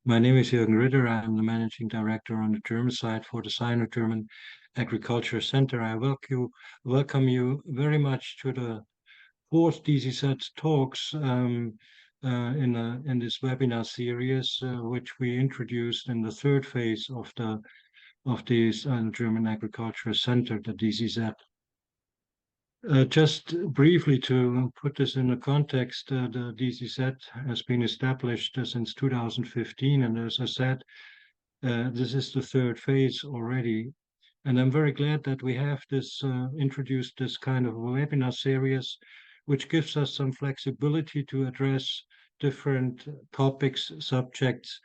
My name is Jürgen Ritter. I'm the managing director on the German side for the Sino-German Agriculture Center. I welcome you very much to the fourth DCZ Talks in this webinar series, which we introduced in the third phase of the German Agriculture Center, the DCZ. Just briefly to put this in the context, the DCZ has been established since 2015, and as I said, this is the third phase already. And I'm very glad that we have introduced this kind of webinar series, which gives us some flexibility to address different topics, subjects,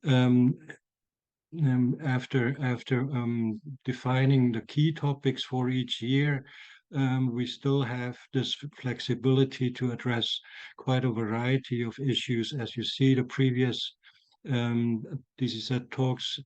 after defining the key topics for each year. We still have this flexibility to address quite a variety of issues. As you see, the previous DCZ Talks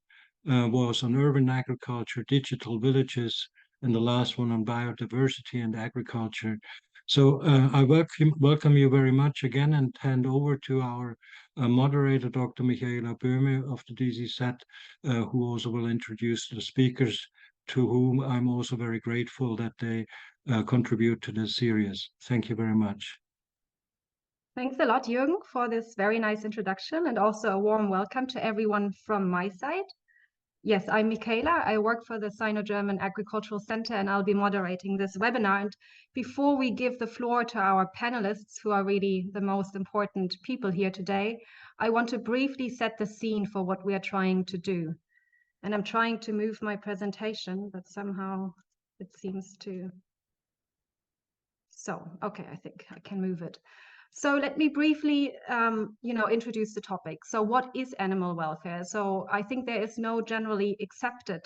was on urban agriculture, digital villages, and the last one on biodiversity and agriculture. So I welcome you very much again and hand over to our moderator, Dr. Michaela Boehme of the DCZ, who also will introduce the speakers, to whom I'm also very grateful that they contribute to this series. Thank you very much. Thanks a lot, Jürgen, for this very nice introduction, and also a warm welcome to everyone from my side. Yes, I'm Michaela. I work for the Sino-German Agricultural Center, and I'll be moderating this webinar. And before we give the floor to our panelists, who are really the most important people here today, I want to briefly set the scene for what we are trying to do. And I'm trying to move my presentation, but somehow it seems to... So, okay, I think I can move it. So let me briefly, introduce the topic. So what is animal welfare? So I think there is no generally accepted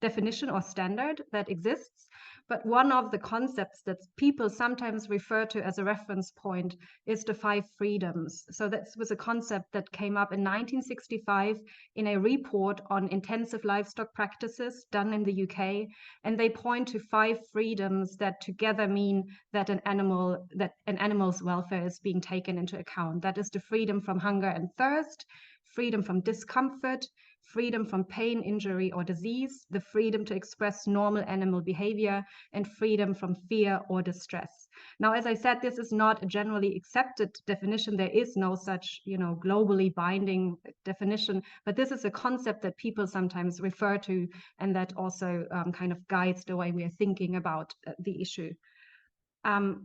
definition or standard that exists, but one of the concepts that people sometimes refer to as a reference point is the 5 freedoms. So that was a concept that came up in 1965 in a report on intensive livestock practices done in the UK, and they point to 5 freedoms that together mean that an animal's welfare is being taken into account. That is the freedom from hunger and thirst, freedom from discomfort, freedom from pain, injury, or disease, the freedom to express normal animal behavior, and freedom from fear or distress. Now, as I said, this is not a generally accepted definition. There is no such, globally binding definition, but this is a concept that people sometimes refer to, and that also kind of guides the way we are thinking about the issue.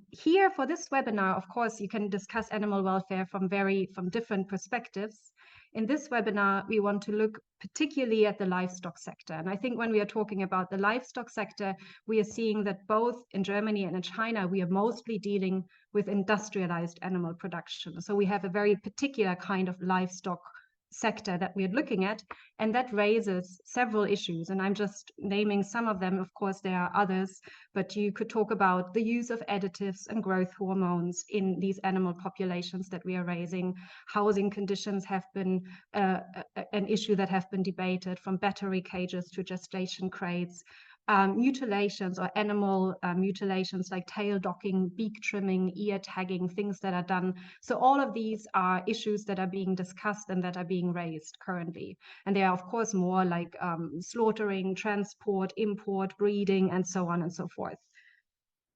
Here for this webinar, of course, you can discuss animal welfare from different perspectives. In this webinar, we want to look particularly at the livestock sector. And I think when we are talking about the livestock sector, we are seeing that both in Germany and in China, we are mostly dealing with industrialized animal production. So we have a very particular kind of livestock sector that we're looking at, and that raises several issues, and I'm just naming some of them. Of course, there are others, but you could talk about the use of additives and growth hormones in these animal populations that we are raising. Housing conditions have been an issue that have been debated, from battery cages to gestation crates. Mutilations or animal mutilations like tail docking, beak trimming, ear tagging, things that are done. So all of these are issues that are being discussed and that are being raised currently. And there are, of course, more like slaughtering, transport, import, breeding, and so on and so forth.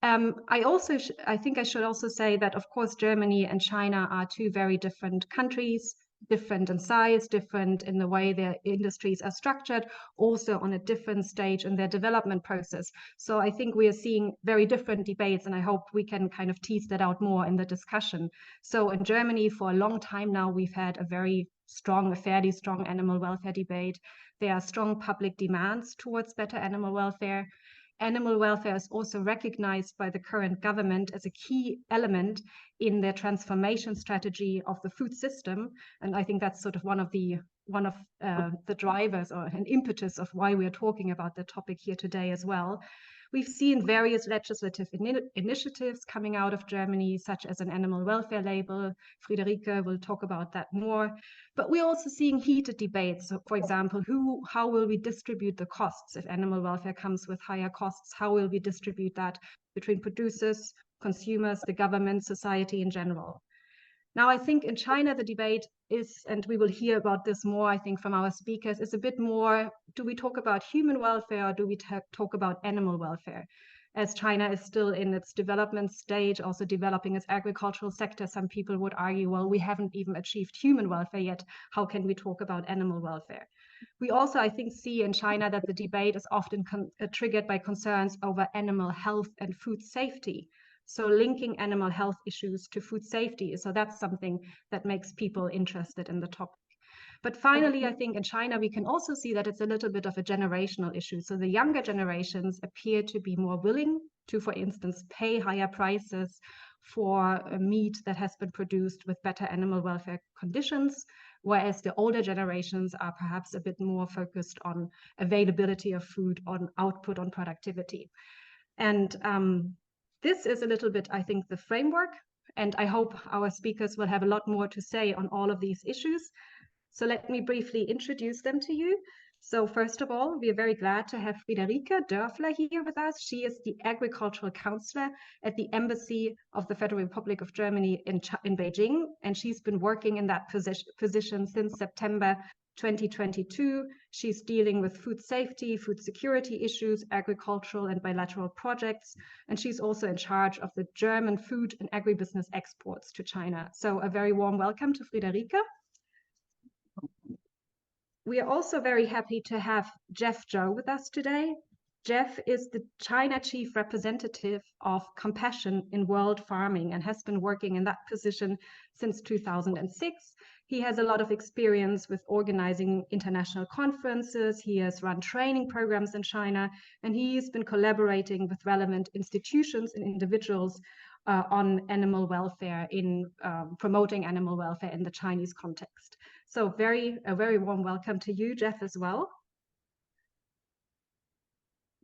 I think I should also say that, of course, Germany and China are 2 very different countries, different in size, different in the way their industries are structured, also on a different stage in their development process. So I think we are seeing very different debates, and I hope we can kind of tease that out more in the discussion. So in Germany, for a long time now, we've had a fairly strong animal welfare debate. There are strong public demands towards better animal welfare. Animal welfare is also recognized by the current government as a key element in their transformation strategy of the food system. And I think that's sort of one of the drivers or an impetus of why we are talking about the topic here today as well. We've seen various legislative initiatives coming out of Germany, such as an animal welfare label. Friederike will talk about that more. But we're also seeing heated debates. So, for example, how will we distribute the costs if animal welfare comes with higher costs? How will we distribute that between producers, consumers, the government, society in general? Now, I think in China, the debate is, and we will hear about this more, I think, from our speakers, is a bit more, do we talk about human welfare or do we talk about animal welfare? As China is still in its development stage, also developing its agricultural sector, some people would argue, well, we haven't even achieved human welfare yet. How can we talk about animal welfare? We also, I think, see in China that the debate is often triggered by concerns over animal health and food safety. So linking animal health issues to food safety. So that's something that makes people interested in the topic. But finally, I think in China, we can also see that it's a little bit of a generational issue. So the younger generations appear to be more willing to, for instance, pay higher prices for meat that has been produced with better animal welfare conditions, whereas the older generations are perhaps a bit more focused on availability of food, on output, on productivity. And this is a little bit, I think, the framework. And I hope our speakers will have a lot more to say on all of these issues. So let me briefly introduce them to you. So first of all, we are very glad to have Friederike Dörfler here with us. She is the agricultural counselor at the Embassy of the Federal Republic of Germany in Beijing. And she's been working in that position since September 2022. She's dealing with food safety, food security issues, agricultural and bilateral projects. And she's also in charge of the German food and agribusiness exports to China. So a very warm welcome to Friederike. We are also very happy to have Zhou with us today. Jeff is the China Chief Representative of Compassion in World Farming and has been working in that position since 2006. He has a lot of experience with organizing international conferences. He has run training programs in China, and he's been collaborating with relevant institutions and individuals on animal welfare, in promoting animal welfare in the Chinese context. So a very warm welcome to you, Jeff, as well.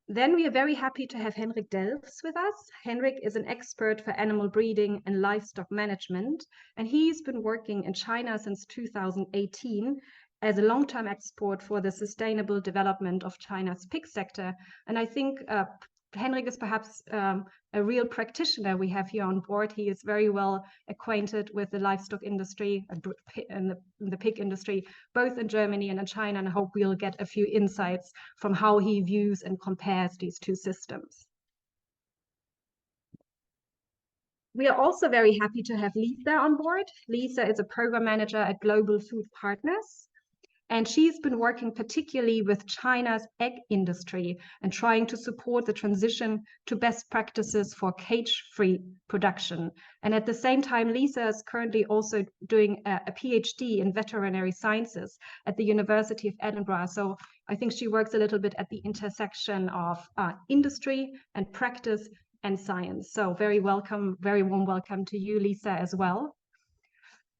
Then we are very happy to have Henrik Delfs with us. Henrik is an expert for animal breeding and livestock management, and he's been working in China since 2018 as a long-term expert for the sustainable development of China's pig sector. And I think Henrik is perhaps a real practitioner we have here on board. He is very well acquainted with the livestock industry and the pig industry, both in Germany and in China, and I hope we'll get a few insights from how he views and compares these two systems. We are also very happy to have Lisa on board. Lisa is a program manager at Global Food Partners. And she's been working particularly with China's egg industry and trying to support the transition to best practices for cage-free production. And at the same time, Lisa is currently also doing a PhD in veterinary sciences at the University of Edinburgh. So I think she works a little bit at the intersection of industry and practice and science. So very warm welcome to you, Lisa, as well.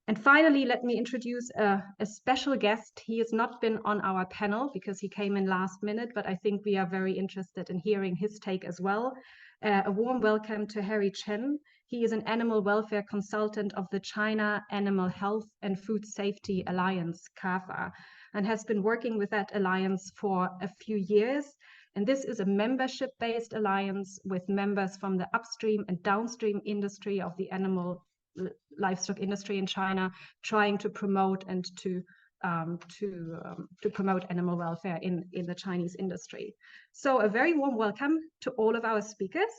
And finally, let me introduce a special guest. He has not been on our panel because he came in last minute, but I think we are very interested in hearing his take as well. A warm welcome to Chen. He is an animal welfare consultant of the China Animal Health and Food Safety Alliance, CAFA, and has been working with that alliance for a few years. And this is a membership-based alliance with members from the upstream and downstream industry of the livestock industry in China, trying to promote and to promote animal welfare in the Chinese industry. So a very warm welcome to all of our speakers.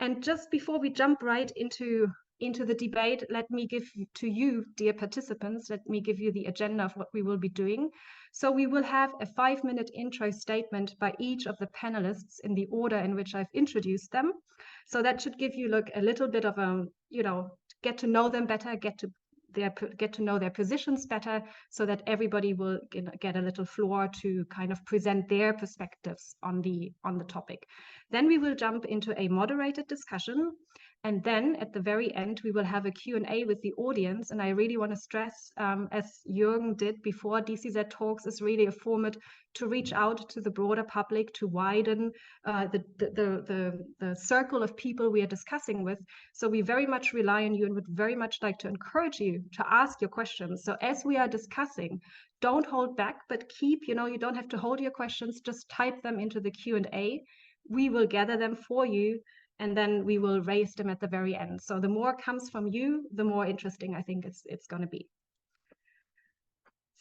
And just before we jump right into the debate, let me give to you, dear participants, let me give you the agenda of what we will be doing. So we will have a 5-minute intro statement by each of the panelists in the order in which I've introduced them. So that should give you a little bit of a, get to know them better, get to know their positions better, so that everybody will get a little floor to kind of present their perspectives on the topic. Then we will jump into a moderated discussion. And then at the very end, we will have a Q&A with the audience. And I really want to stress, as Jürgen did before, DCZ Talks is really a format to reach out to the broader public, to widen the circle of people we are discussing with. So we very much rely on you and would very much like to encourage you to ask your questions. So as we are discussing, don't hold back, but keep, you don't have to hold your questions, just type them into the Q&A. We will gather them for you and then we will raise them at the very end. So the more comes from you, the more interesting I think it's going to be.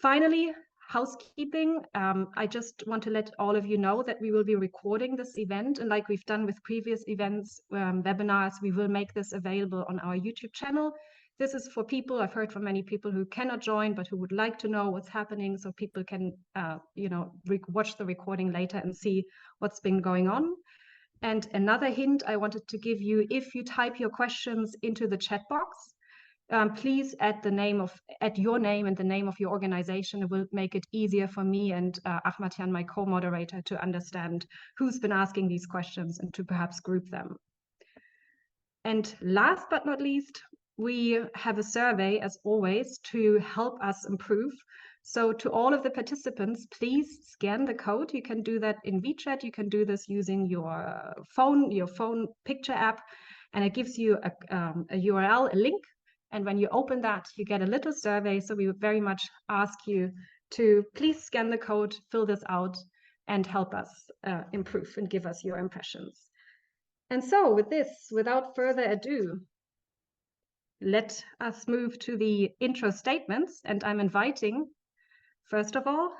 Finally, housekeeping. I just want to let all of you know that we will be recording this event, and like we've done with previous events, webinars, we will make this available on our YouTube channel. This is for people, I've heard from many people who cannot join, but who would like to know what's happening, so people can, watch the recording later and see what's been going on. And another hint I wanted to give you, if you type your questions into the chat box, please add your name and the name of your organization. It will make it easier for me and Ahmad-Jan, my co-moderator, to understand who's been asking these questions and to perhaps group them. And last but not least, we have a survey, as always, to help us improve. So to all of the participants, please scan the code. You can do that in WeChat. You can do this using your phone picture app, and it gives you a URL, a link. And when you open that, you get a little survey. So we would very much ask you to please scan the code, fill this out, and help us improve and give us your impressions. And so with this, without further ado, let us move to the intro statements. And I'm inviting, first of all,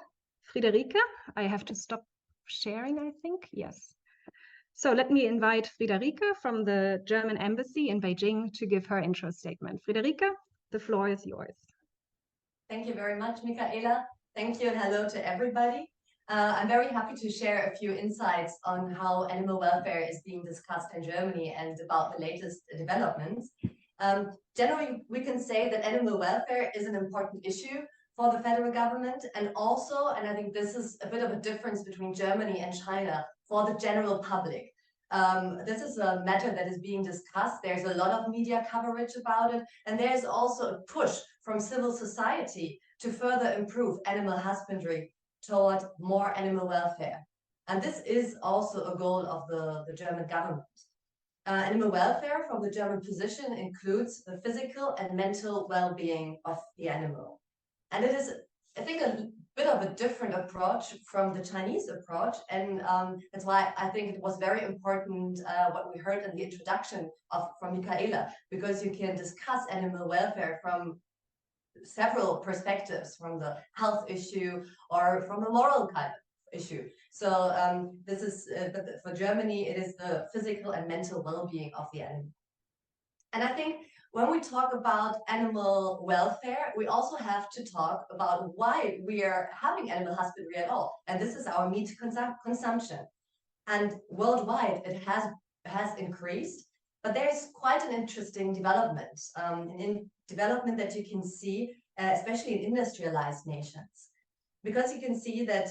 Friederike. I have to stop sharing, I think. Yes. So let me invite Friederike from the German embassy in Beijing to give her intro statement. Friederike, the floor is yours. Thank you very much, Michaela. Thank you and hello to everybody. I'm very happy to share a few insights on how animal welfare is being discussed in Germany and about the latest developments. Generally, we can say that animal welfare is an important issue for the federal government, and also, and I think this is a bit of a difference between Germany and China, for the general public. This is a matter that is being discussed. There's a lot of media coverage about it, and there's also a push from civil society to further improve animal husbandry toward more animal welfare. And this is also a goal of the German government. Animal welfare from the German position includes the physical and mental well-being of the animal. And it is, I think, a bit of a different approach from the Chinese approach. And that's why I think it was very important what we heard in the introduction from Michaela, because you can discuss animal welfare from several perspectives, from the health issue or from a moral kind of issue. So this is, for Germany, it is the physical and mental well-being of the animal. And I think when we talk about animal welfare, we also have to talk about why we are having animal husbandry at all. And this is our meat consumption. And worldwide, it has increased. But there's quite an interesting development, development that you can see, especially in industrialized nations. Because you can see that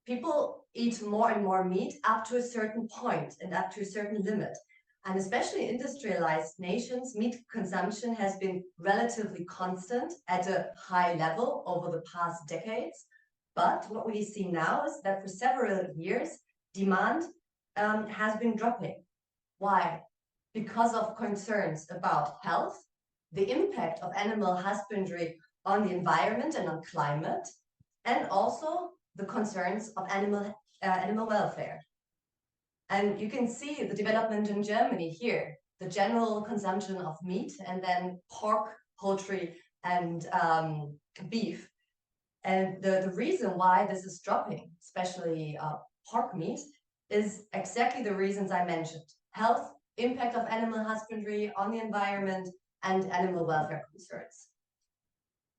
people eat more and more meat up to a certain point and up to a certain limit. And especially in industrialized nations, meat consumption has been relatively constant at a high level over the past decades. But what we see now is that for several years, demand has been dropping. Why? Because of concerns about health, the impact of animal husbandry on the environment and on climate, and also the concerns of animal welfare. And you can see the development in Germany here, the general consumption of meat, and then pork, poultry, and beef. And the reason why this is dropping, especially pork meat, is exactly the reasons I mentioned: health, impact of animal husbandry on the environment, and animal welfare concerns.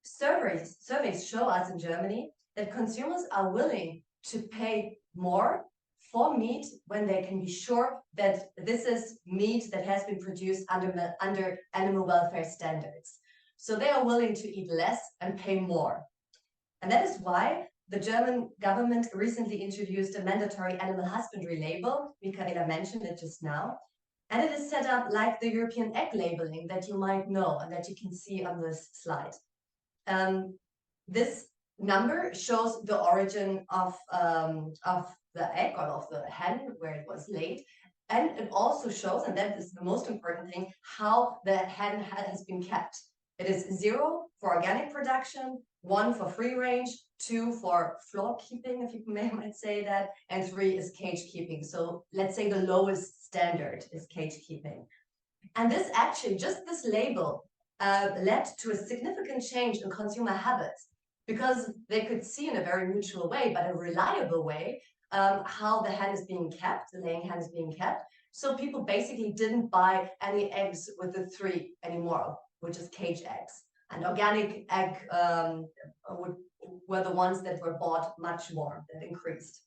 Surveys show us in Germany that consumers are willing to pay more for meat when they can be sure that this is meat that has been produced under animal welfare standards. So they are willing to eat less and pay more. And that is why the German government recently introduced a mandatory animal husbandry label. Michaela mentioned it just now. And it is set up like the European egg labeling that you might know and that you can see on this slide. This number shows the origin of the egg or of the hen, where it was laid. And it also shows, and that is the most important thing, how the hen has been kept. It is 0 for organic production, 1 for free range, 2 for flock keeping, if you might say that, and 3 is cage keeping. So let's say the lowest standard is cage keeping. And this actually, just this label, led to a significant change in consumer habits, because they could see in a very neutral way, but a reliable way, how the hen is being kept, the laying hen is being kept. So people basically didn't buy any eggs with the 3 anymore, which is cage eggs. And organic egg were the ones that were bought much more, that increased.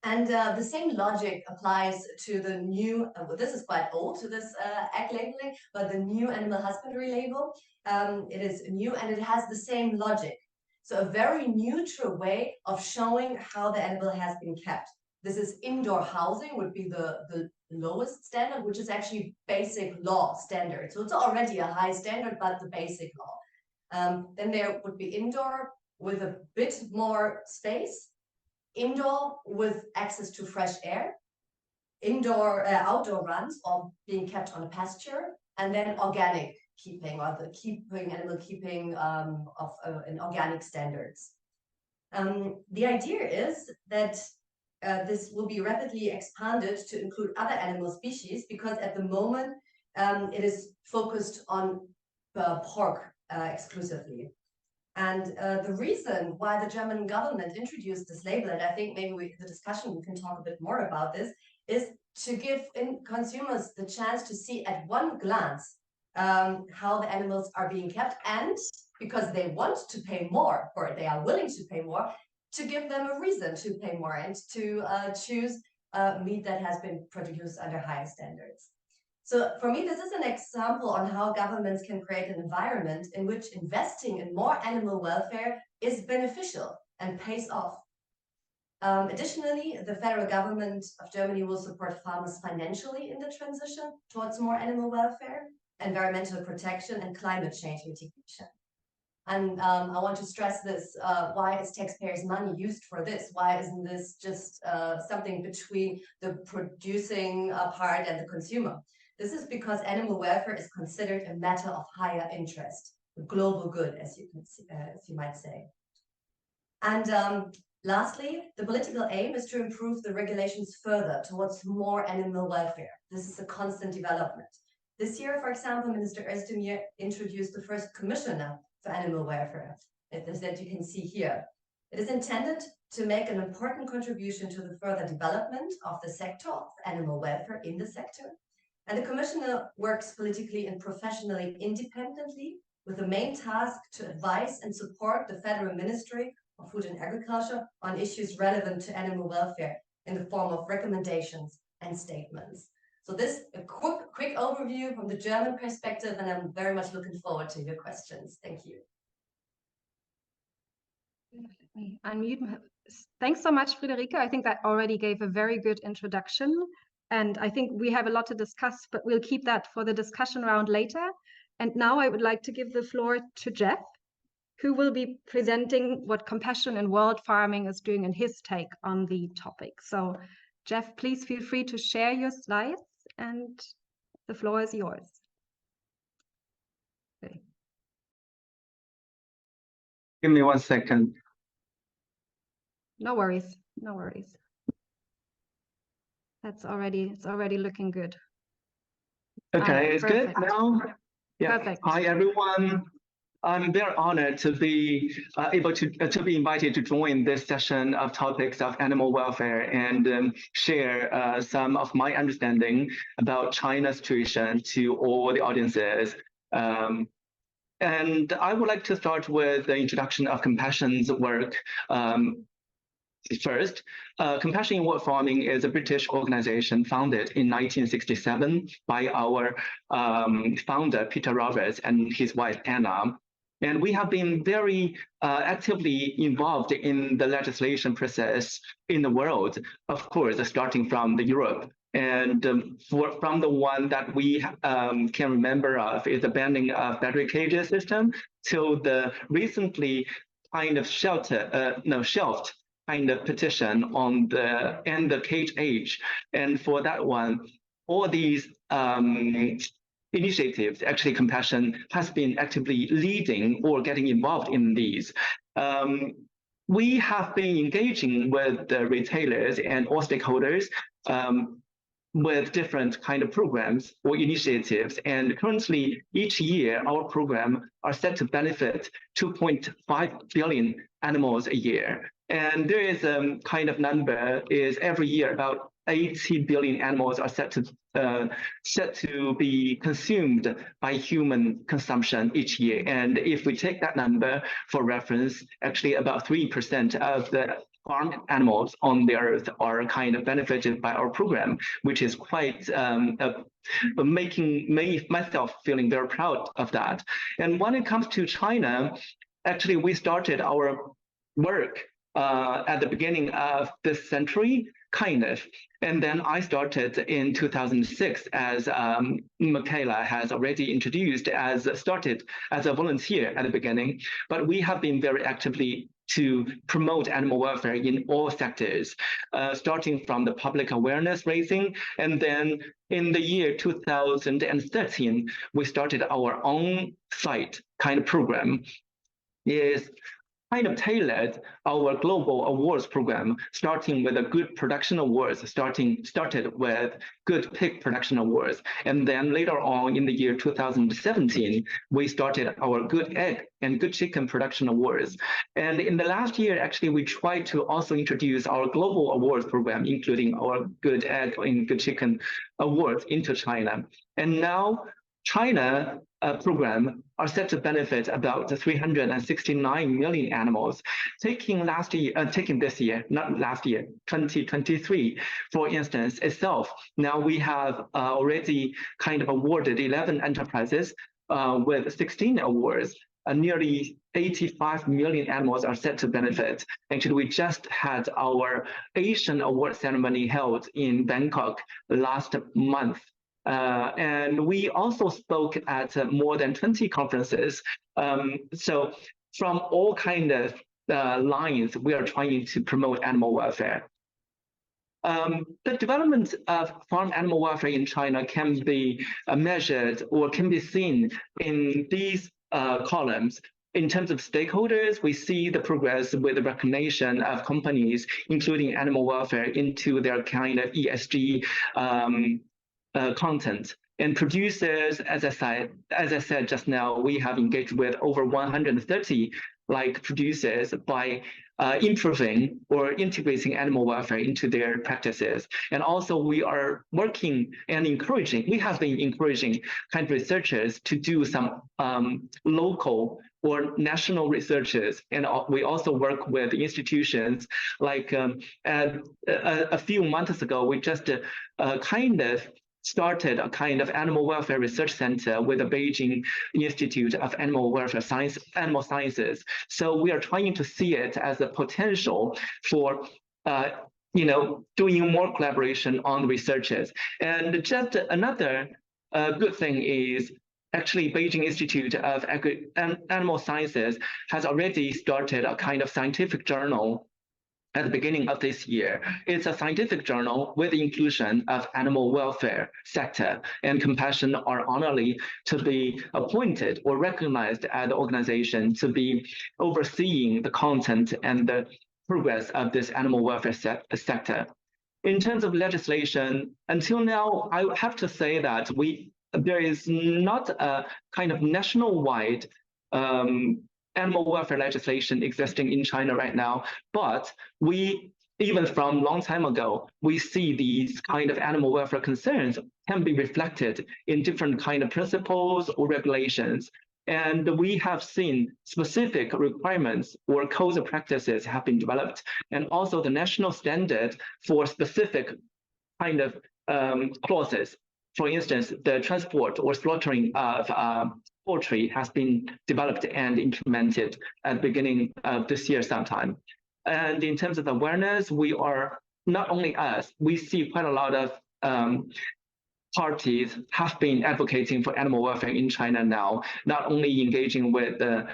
And the same logic applies to the new, this is quite old, to this egg labeling, but the new animal husbandry label, it is new and it has the same logic. So a very neutral way of showing how the animal has been kept. This is indoor housing would be the lowest standard, which is actually basic law standard. So it's already a high standard, but the basic law. Then there would be indoor with a bit more space, indoor with access to fresh air, outdoor runs or being kept on a pasture, and then organic keeping or the animal keeping in organic standards. The idea is that this will be rapidly expanded to include other animal species, because at the moment it is focused on pork exclusively. And the reason why the German government introduced this label, and I think maybe the discussion we can talk a bit more about this, is to give consumers the chance to see at one glance how the animals are being kept, and because they want to pay more, or they are willing to pay more, to give them a reason to pay more and to choose meat that has been produced under higher standards. So for me, this is an example on how governments can create an environment in which investing in more animal welfare is beneficial and pays off. Additionally, the federal government of Germany will support farmers financially in the transition towards more animal welfare, environmental protection, and climate change mitigation. And I want to stress this, why is taxpayers' money used for this? Why isn't this just something between the producing part and the consumer? This is because animal welfare is considered a matter of higher interest, a global good, as you might say. And lastly, the political aim is to improve the regulations further towards more animal welfare. This is a constant development. This year, for example, Minister Özdemir introduced the first commissioner for animal welfare, that you can see here. It is intended to make an important contribution to the further development of the sector of animal welfare in the sector. And the commissioner works politically and professionally independently, with the main task to advise and support the Federal Ministry of Food and Agriculture on issues relevant to animal welfare in the form of recommendations and statements. So this a quick overview from the German perspective, and I'm very much looking forward to your questions. Thank you. Let me unmute. Thanks so much, Friederike. I think that already gave a very good introduction. And I think we have a lot to discuss, but we'll keep that for the discussion round later. And now I would like to give the floor to Jeff, who will be presenting what compassion in world farming is doing in his take on the topic. So Jeff, please feel free to share your slides, and the floor is yours. Okay. Give me 1 second. No worries, no worries. It's already looking good. Okay, it's perfect. good now. Yeah. Perfect. Hi everyone. I'm very honored to be able to be invited to join this session of topics of animal welfare and share some of my understanding about China's situation to all the audiences. And I would like to start with the introduction of Compassion's work. First, Compassion in World Farming is a British organization founded in 1967 by our founder, Peter Roberts, and his wife, Anna. And we have been very actively involved in the legislation process in the world, of course, starting from Europe. And from the one that we can remember of is the banning of battery cages system to the recently kind of shelved kind of petition on the cage age. And for that one, all these initiatives, actually Compassion has been actively leading or getting involved in these. We have been engaging with the retailers and all stakeholders with different kind of programs or initiatives. And currently, each year, our program are set to benefit 2.5 billion animals a year. And there is a kind of number is every year about 80 billion animals are set to be consumed by human consumption each year. And if we take that number for reference, actually about 3% of the farm animals on the earth are kind of benefited by our program, which is quite making myself feeling very proud of that. And when it comes to China, actually we started our work at the beginning of this century, kind of. And then I started in 2006, as Michaela has already introduced, started as a volunteer at the beginning. But we have been very actively to promote animal welfare in all sectors, starting from the public awareness raising. And then in the year 2013, we started our own site kind of program. Is kind of tailored our global awards program, starting with a good production awards, started with good pig production awards. And then later on in the year 2017, we started our good egg and good chicken production awards. And in the last year, actually, we tried to also introduce our global awards program, including our good egg and good chicken awards into China. And now China program are set to benefit about 369 million animals. Taking this year, not last year, 2023, for instance, itself, now we have already kind of awarded 11 enterprises with 16 awards. Nearly 85 million animals are set to benefit. Actually, we just had our Asian award ceremony held in Bangkok last month. And we also spoke at more than 20 conferences. So from all kind of lines, we are trying to promote animal welfare. The development of farm animal welfare in China can be measured or can be seen in these columns. In terms of stakeholders, we see the progress with the recognition of companies, including animal welfare, into their kind of ESG content. And producers, as I said just now, we have engaged with over 130 producers by improving or integrating animal welfare into their practices. And also we are working and we have been encouraging kind of researchers to do some local or national researches. And we also work with institutions a few months ago, we just started a kind of animal welfare research center with the Beijing Institute of Animal Sciences. So we are trying to see it as a potential for doing more collaboration on researches. And just another good thing is actually Beijing Institute of Animal Sciences has already started a kind of scientific journal at the beginning of this year. It's a scientific journal with the inclusion of animal welfare sector, and Compassion are honorably to be appointed or recognized as the organization to be overseeing the content and the progress of this animal welfare sector. In terms of legislation, until now, I have to say that there is not a kind of national-wide animal welfare legislation existing in China right now, but even from a long time ago, we see these kind of animal welfare concerns can be reflected in different kind of principles or regulations. And we have seen specific requirements or codes of practices have been developed, and also the national standard for specific kind of clauses. For instance, the transport or slaughtering of poultry has been developed and implemented at the beginning of this year sometime. And in terms of awareness, we are not only us, we see quite a lot of parties have been advocating for animal welfare in China now, not only engaging with the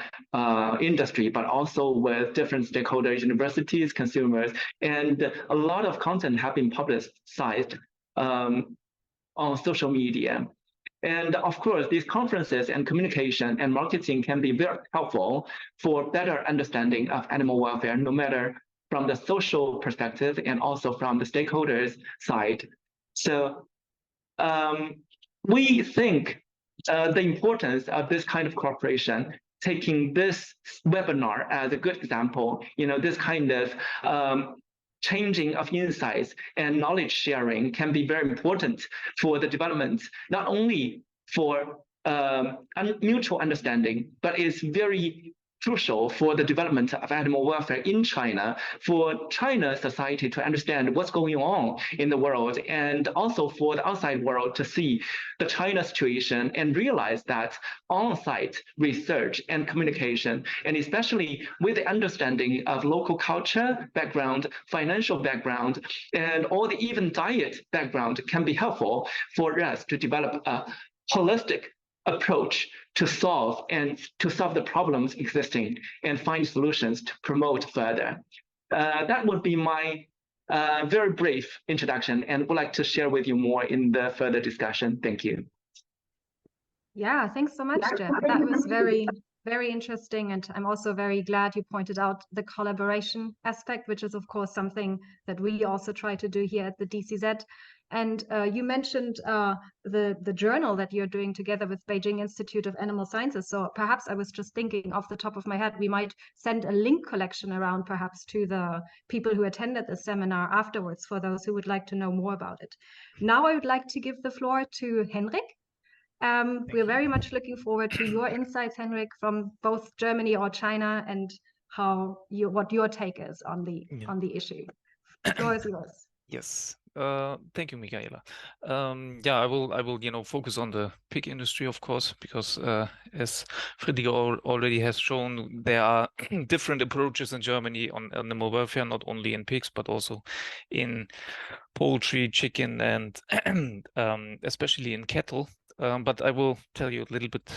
industry, but also with different stakeholders, universities, consumers, and a lot of content have been publicized on social media. And of course, these conferences and communication and marketing can be very helpful for better understanding of animal welfare, no matter from the social perspective and also from the stakeholders side. So we think the importance of this kind of cooperation, taking this webinar as a good example, this kind of changing of insights and knowledge sharing can be very important for the development, not only for mutual understanding, but it's very crucial for the development of animal welfare in China, for China's society to understand what's going on in the world, and also for the outside world to see the China situation and realize that on-site research and communication, and especially with the understanding of local culture background, financial background, and all the even diet background can be helpful for us to develop a holistic approach to solve the problems existing and find solutions to promote further. That would be my very brief introduction, and would like to share with you more in the further discussion. Thank you. Yeah, thanks so much, Jeff. That was very, very interesting. And I'm also very glad you pointed out the collaboration aspect, which is, of course, something that we also try to do here at the DCZ. And you mentioned the journal that you're doing together with Beijing Institute of Animal Sciences. So perhaps I was just thinking off the top of my head, we might send a link collection around perhaps to the people who attended the seminar afterwards for those who would like to know more about it. Now I would like to give the floor to Henrik. We're very much looking forward to your insights, Henrik, from both Germany or China, and what your take is on the issue. The floor is yours. Yes. Thank you, Michaela. Yeah, I will, focus on the pig industry, of course, because as Friederike already has shown, there are different approaches in Germany on animal welfare, not only in pigs, but also in poultry, chicken, and especially in cattle. But I will tell you a little bit,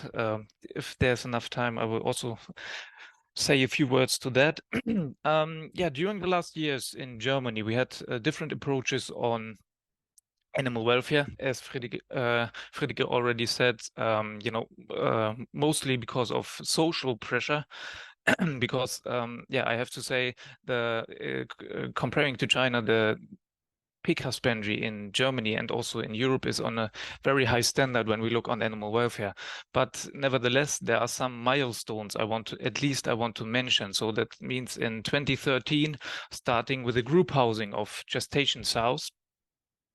if there's enough time, I will also say a few words to that. Yeah, during the last years in Germany, we had different approaches on animal welfare, as Friederike already said, mostly because of social pressure. Because, yeah, I have to say, comparing to China, the pig husbandry in Germany and also in Europe is on a very high standard when we look on animal welfare. But nevertheless, there are some milestones I want to mention. So that means in 2013, starting with the group housing of gestation sows,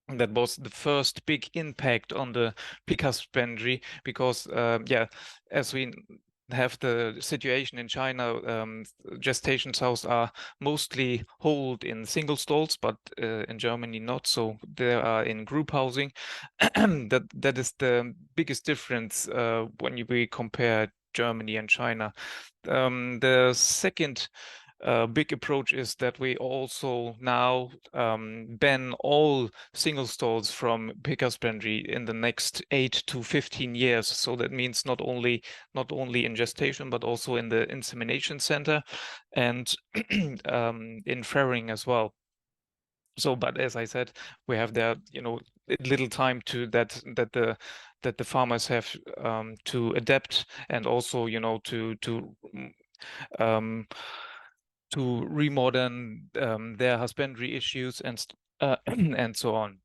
that was the first big impact on the pig husbandry, because, yeah, as we have the situation in China, gestation sows are mostly held in single stalls, but in Germany not. So they are in group housing. That is the biggest difference when we compare Germany and China. The second big approach is that we also now ban all single stalls from pig husbandry in the next 8 to 15 years. So that means not only in gestation, but also in the insemination center and in farrowing as well. So, but as I said, we have there, little time to that the farmers have to adapt, and also, to remodern their husbandry issues and and so on.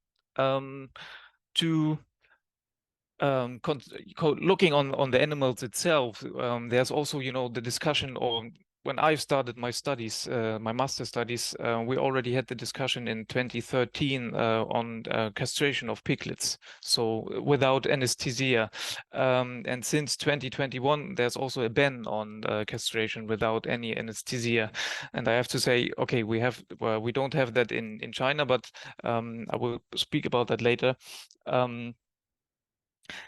Looking on the animals itself, there's also, the discussion, or when I started my studies, my master studies, we already had the discussion in 2013 on castration of piglets, so without anesthesia. And since 2021, there's also a ban on castration without any anesthesia. And I have to say, okay, we don't have that in China, but I will speak about that later.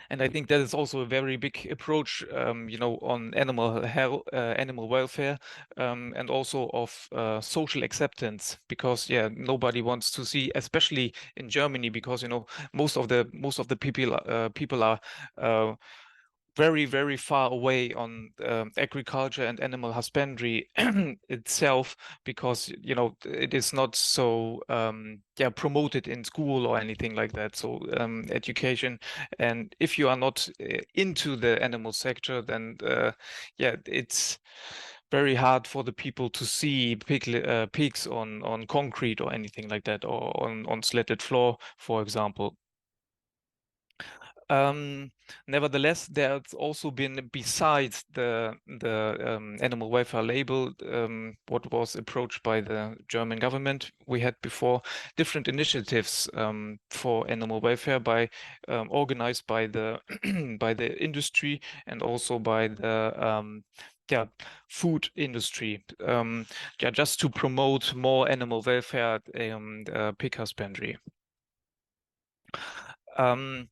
And I think that is also a very big approach, on animal health, animal welfare, and also of social acceptance. Because, yeah, nobody wants to see, especially in Germany, because most of the people are very, very far away on agriculture and animal husbandry itself, because it is not so promoted in school or anything like that. So education, and if you are not into the animal sector, then it's very hard for the people to see pigs on concrete or anything like that, or on slatted floor, for example. Nevertheless, there's also been, besides the animal welfare label, what was approached by the German government, we had before different initiatives for animal welfare organized by the by the industry and also by the food industry, just to promote more animal welfare and pig husbandry. But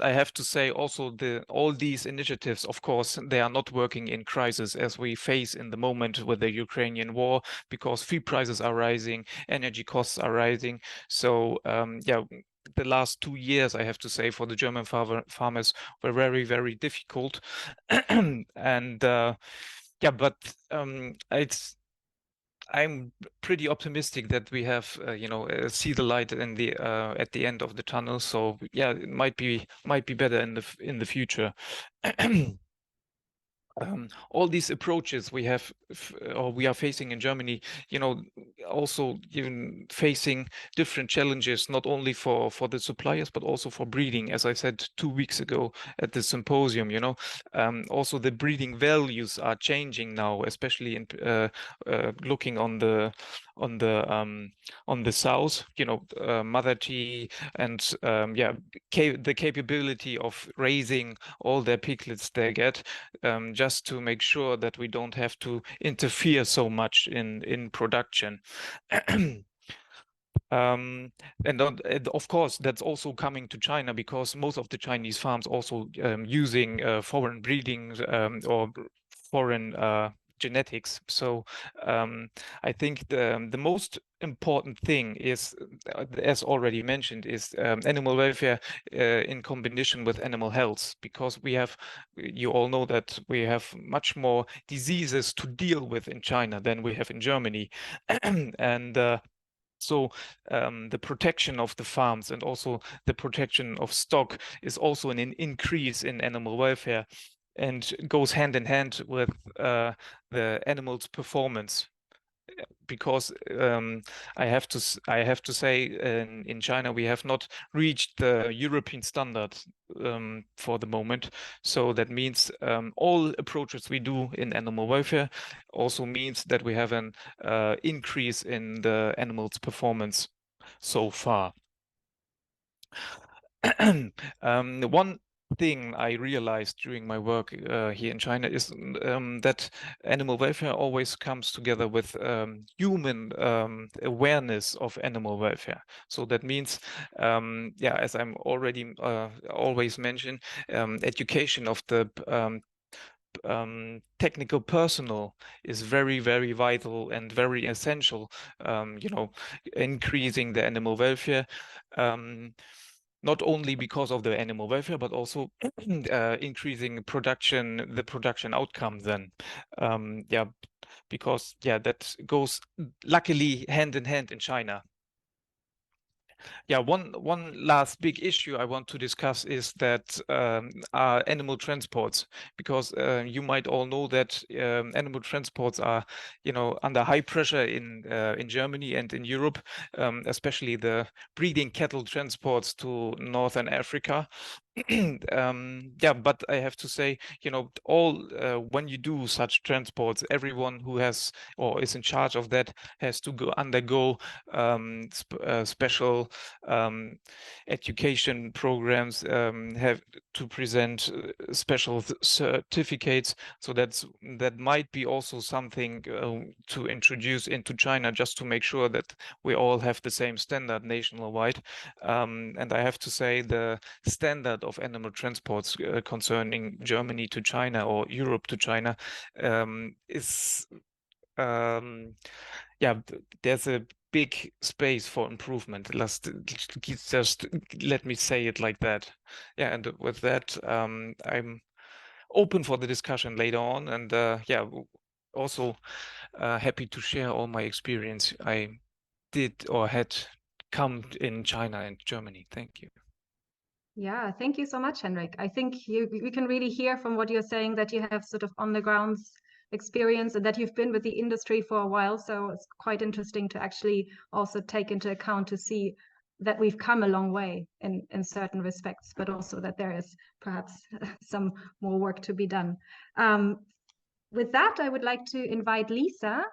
I have to say also, all these initiatives, of course, they are not working in crisis as we face in the moment with the Ukrainian war, because feed prices are rising, energy costs are rising. So the last 2 years, I have to say, for the German farmers were very, very difficult. And but I'm pretty optimistic that we have, see the light in the at the end of the tunnel. So yeah, it might be better in the future. All these approaches we have, or we are facing in Germany, also even facing different challenges, not only for the suppliers, but also for breeding. As I said 2 weeks ago at the symposium, also the breeding values are changing now, especially in looking on the south, mother tea, and the capability of raising all their piglets they get, just to make sure that we don't have to interfere so much in production. And of course, that's also coming to China, because most of the Chinese farms also using foreign breeding or foreign genetics. So I think the most important thing is, as already mentioned, is animal welfare in combination with animal health, because you all know that we have much more diseases to deal with in China than we have in Germany. And so the protection of the farms and also the protection of stock is also an increase in animal welfare, and goes hand in hand with the animal's performance. Because I have to say, in China we have not reached the European standard for the moment. So that means all approaches we do in animal welfare also means that we have an increase in the animal's performance so far. One thing I realized during my work here in China is that animal welfare always comes together with human awareness of animal welfare. So that means, as I'm already always mentioned, education of the technical personnel is very, very vital and very essential, increasing the animal welfare. Not only because of the animal welfare, but also increasing the production outcome then. Because that goes luckily hand in hand in China. One last big issue I want to discuss is that are animal transports, because you might all know that animal transports are, under high pressure in Germany and in Europe, especially the breeding cattle transports to Northern Africa. But I have to say, when you do such transports, everyone who has or is in charge of that has to undergo special education programs, have to present special certificates. So that might be also something to introduce into China, just to make sure that we all have the same standard nationwide. And I have to say, the standard of animal transports concerning Germany to China or Europe to China is there's a big space for improvement. Just let me say it like that. Yeah, and with that, I'm open for the discussion later on, and yeah, also happy to share all my experience I did or had come in China and Germany. Thank you. Yeah, thank you so much, Henrik. I think we can really hear from what you're saying that you have sort of on the ground experience and that you've been with the industry for a while. So it's quite interesting to actually also take into account to see that we've come a long way in certain respects, but also that there is perhaps some more work to be done. With that, I would like to invite Lisa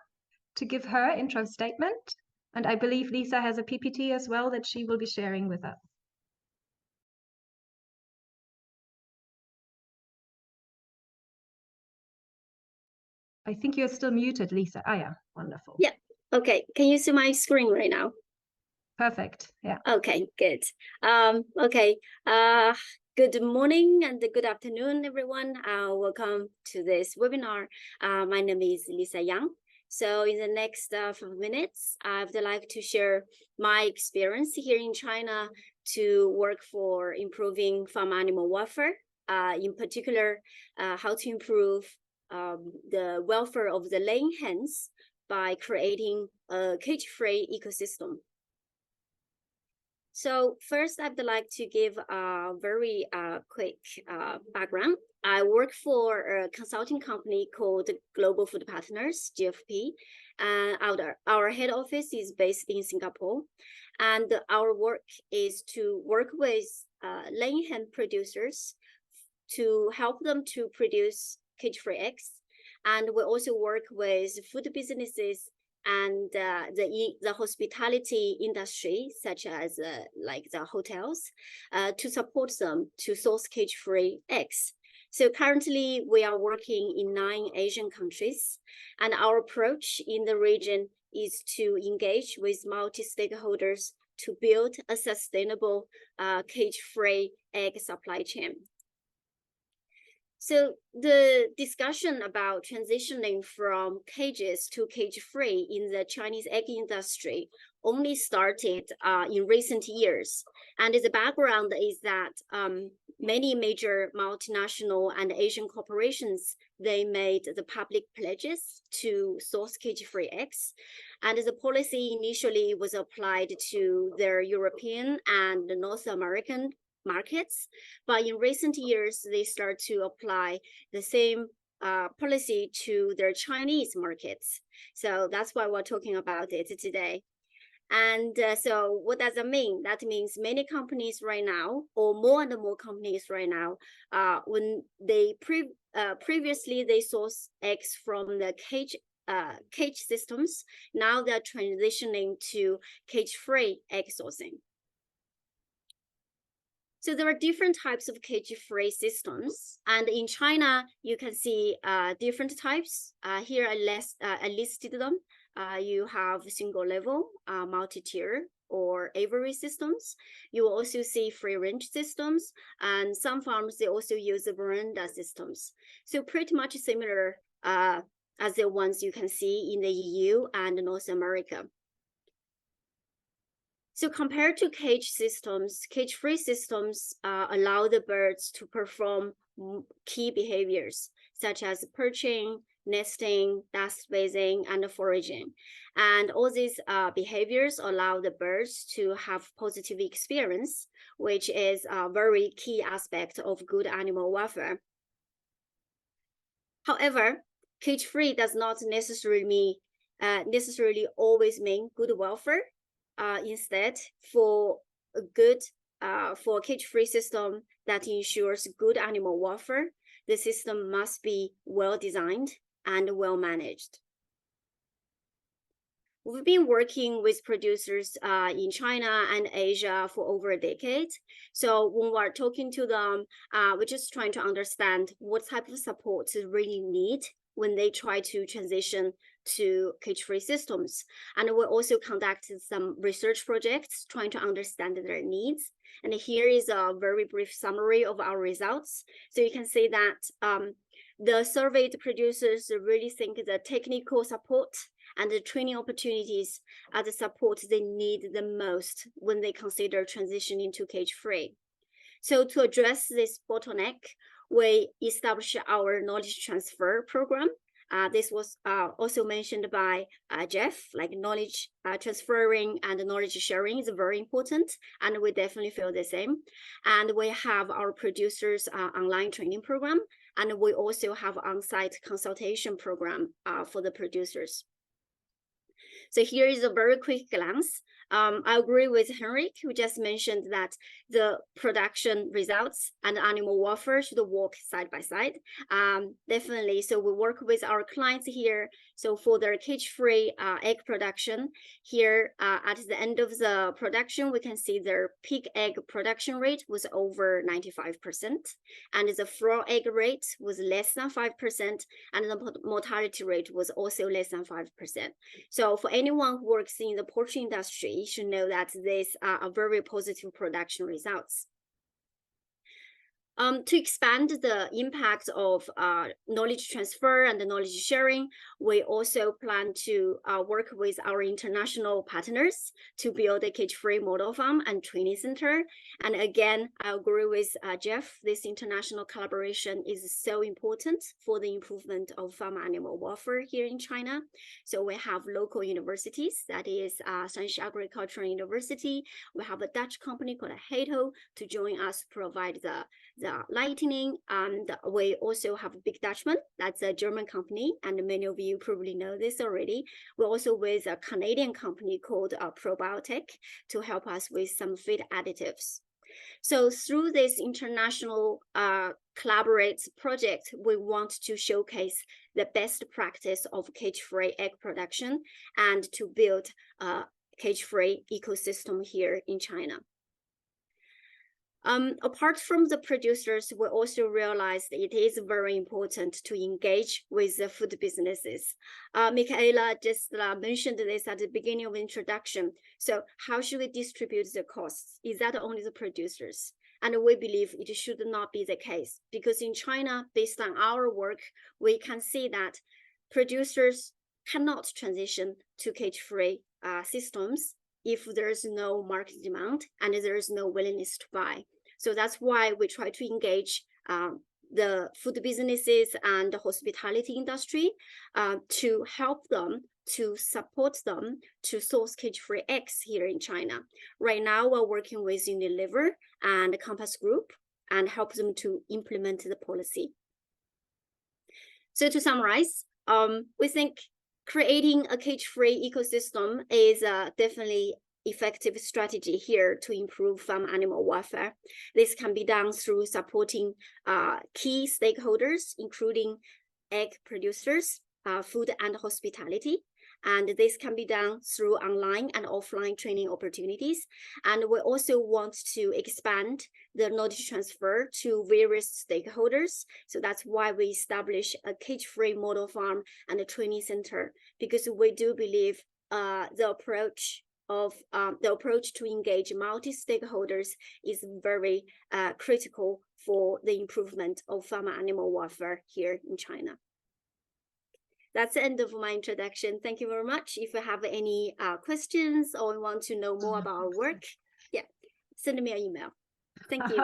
to give her intro statement. And I believe Lisa has a PPT as well that she will be sharing with us. I think you're still muted, Lisa. Ah, yeah, wonderful. Yeah, okay. Can you see my screen right now? Perfect, yeah. Okay, good. Okay, good morning and good afternoon, everyone. Welcome to this webinar. My name is Lisa Yang. So in the next 5 minutes, I would like to share my experience here in China to work for improving farm animal welfare, in particular, how to improve the welfare of the laying hens by creating a cage-free ecosystem. So first, I'd like to give a very quick background. I work for a consulting company called Global Food Partners, GFP, and our head office is based in Singapore. And our work is to work with laying hen producers to help them to produce cage-free eggs. And we also work with food businesses and the hospitality industry, such as like the hotels, to support them to source cage-free eggs. So currently we are working in 9 Asian countries, and our approach in the region is to engage with multi-stakeholders to build a sustainable cage-free egg supply chain. So the discussion about transitioning from cages to cage-free in the Chinese egg industry only started in recent years. And the background is that many major multinational and Asian corporations, they made the public pledges to source cage-free eggs. And the policy initially was applied to their European and North American markets, but in recent years, they start to apply the same policy to their Chinese markets. So that's why we're talking about it today. And so what does that mean? That means many companies right now, or more and more companies right now, when they previously they source eggs from the cage systems, now they're transitioning to cage-free egg sourcing. So there are different types of cage-free systems, and in China you can see different types. Here I listed them. You have single level, multi-tier, or aviary systems. You will also see free-range systems, and some farms they also use the veranda systems. So pretty much similar as the ones you can see in the EU and North America. So compared to cage systems, cage-free systems allow the birds to perform key behaviors, such as perching, nesting, dust bathing, and foraging. And all these behaviors allow the birds to have positive experience, which is a very key aspect of good animal welfare. However, cage-free does not necessarily always mean good welfare. Instead, for a cage-free system that ensures good animal welfare, the system must be well designed and well managed. We've been working with producers in China and Asia for over a decade. So when we're talking to them, we're just trying to understand what type of support they really need when they try to transition to cage-free systems. And we also conducted some research projects trying to understand their needs. And here is a very brief summary of our results. So you can see that the surveyed producers really think the technical support and the training opportunities are the support they need the most when they consider transitioning to cage-free. So to address this bottleneck, we established our knowledge transfer program. This was also mentioned by Jeff, like knowledge transferring and knowledge sharing is very important, and we definitely feel the same. And we have our producers online training program, and we also have on-site consultation program for the producers. So here is a very quick glance. I agree with Henrik, who just mentioned that the production results and animal welfare should walk side by side. Definitely, so we work with our clients here. So for their cage-free egg production, here at the end of the production, we can see their peak egg production rate was over 95%, and the floor egg rate was less than 5%, and the mortality rate was also less than 5%. So for anyone who works in the poultry industry, you should know that these are very positive production results. To expand the impact of knowledge transfer and the knowledge sharing, we also plan to work with our international partners to build a cage-free model farm and training center. And again, I agree with Jeff, this international collaboration is so important for the improvement of farm animal welfare here in China. So we have local universities, that is Shanxi Agricultural University. We have a Dutch company called Hato to join us to provide the lightning, and we also have a Big Dutchman, that's a German company, and many of you probably know this already. We're also with a Canadian company called Probiotic to help us with some feed additives. So through this international collaborate project, we want to showcase the best practice of cage-free egg production and to build a cage-free ecosystem here in China. Apart from the producers, we also realized it is very important to engage with the food businesses. Michaela just mentioned this at the beginning of the introduction. So how should we distribute the costs? Is that only the producers? And we believe it should not be the case, because in China, based on our work, we can see that producers cannot transition to cage-free systems if there is no market demand and there is no willingness to buy. So that's why we try to engage the food businesses and the hospitality industry to help them, to support them to source cage-free eggs here in China. Right now, we're working with Unilever and the Compass Group and help them to implement the policy. So to summarize, we think creating a cage-free ecosystem is definitely effective strategy here to improve farm animal welfare. This can be done through supporting key stakeholders, including egg producers, food and hospitality. And this can be done through online and offline training opportunities. And we also want to expand the knowledge transfer to various stakeholders. So that's why we establish a cage-free model farm and a training center, because we do believe the approach to engage multi-stakeholders is very critical for the improvement of farm animal welfare here in China. That's the end of my introduction. Thank you very much. If you have any questions or want to know more about our work, yeah, send me an email. Thank you.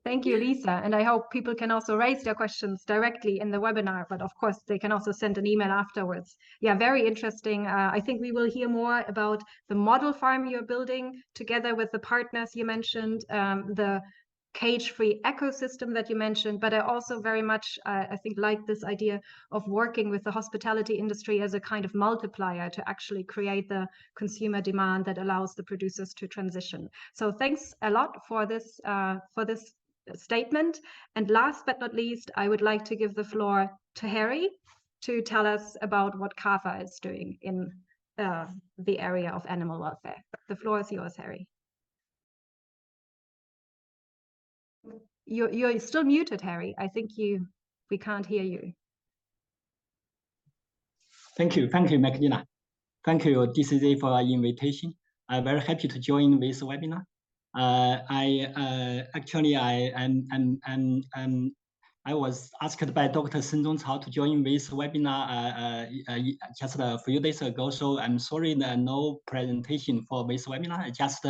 Thank you, Lisa. And I hope people can also raise their questions directly in the webinar, but of course they can also send an email afterwards. Yeah, very interesting. I think we will hear more about the model farm you're building together with the partners you mentioned, the cage-free ecosystem that you mentioned, but I also very much, I think, like this idea of working with the hospitality industry as a kind of multiplier to actually create the consumer demand that allows the producers to transition. So thanks a lot for this statement. And last but not least, I would like to give the floor to Harry to tell us about what CAFA is doing in the area of animal welfare. The floor is yours, Harry. You're still muted, Harry. I think we can't hear you. Thank you, Michaela. Thank you, DCZ, for our invitation. I'm very happy to join this webinar. I'm I was asked by Dr. Zhou to join this webinar just a few days ago. So I'm sorry that no presentation for this webinar. Just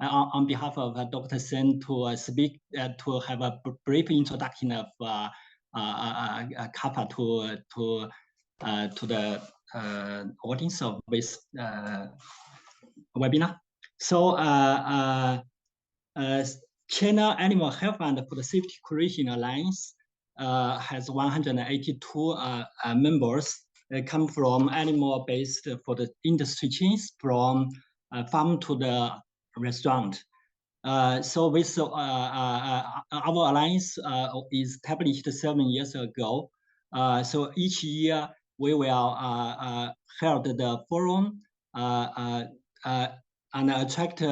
on behalf of Dr. Chen to speak, to have a brief introduction of Kappa to the audience of this webinar. So China Animal Health and Food Safety Coalition Alliance has 182 members. They come from animal-based food industry chains, from farm to the restaurant. So with our alliance is established 7 years ago. So each year we will hold the forum and attract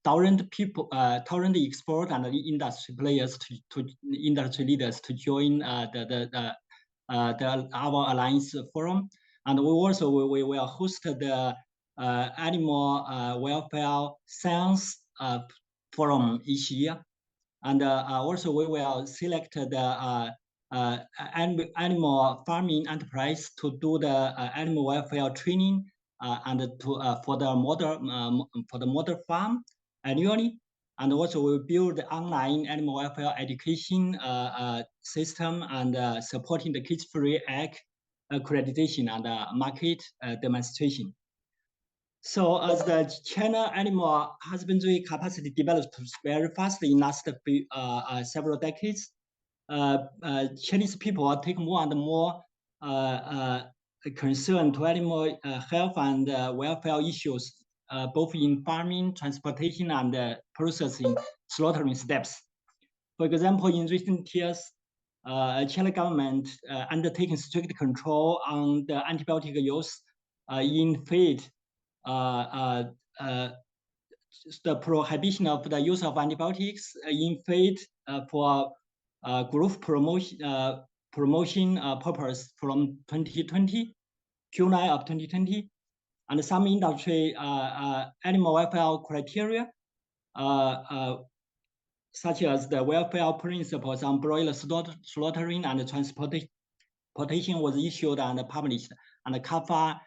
talent people, talent expert and industry players to industry leaders to join our alliance forum. And we also we will host the animal welfare science forum each year. And also we will select the animal farming enterprise to do the animal welfare training and to for the model farm annually. And also we build the online animal welfare education system and supporting the cage-free egg accreditation and market demonstration. So as the China animal husbandry capacity developed very fast in last several decades, Chinese people take more and more concern to animal health and welfare issues, both in farming, transportation, and processing, slaughtering steps. For example, in recent years, China government undertaking strict control on the antibiotic use in feed. The prohibition of the use of antibiotics in feed for growth promotion purpose from 2020, July of 2020, and some industry animal welfare criteria, such as the welfare principles on broiler slaughtering and transportation was issued and published, and CAFA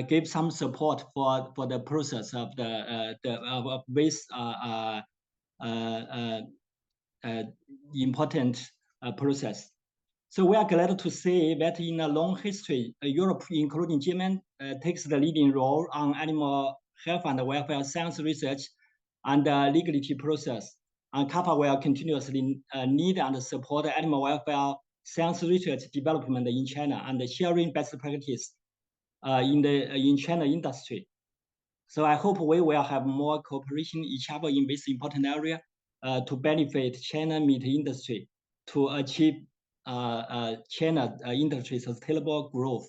gave some support for the process of this important process. So we are glad to say that in a long history, Europe, including Germany, takes the leading role on animal health and welfare science research and legality process. And CAPA will continuously lead and support animal welfare science research development in China and sharing best practice in China industry. So I hope we will have more cooperation each other in this important area to benefit China meat industry to achieve China industry sustainable growth.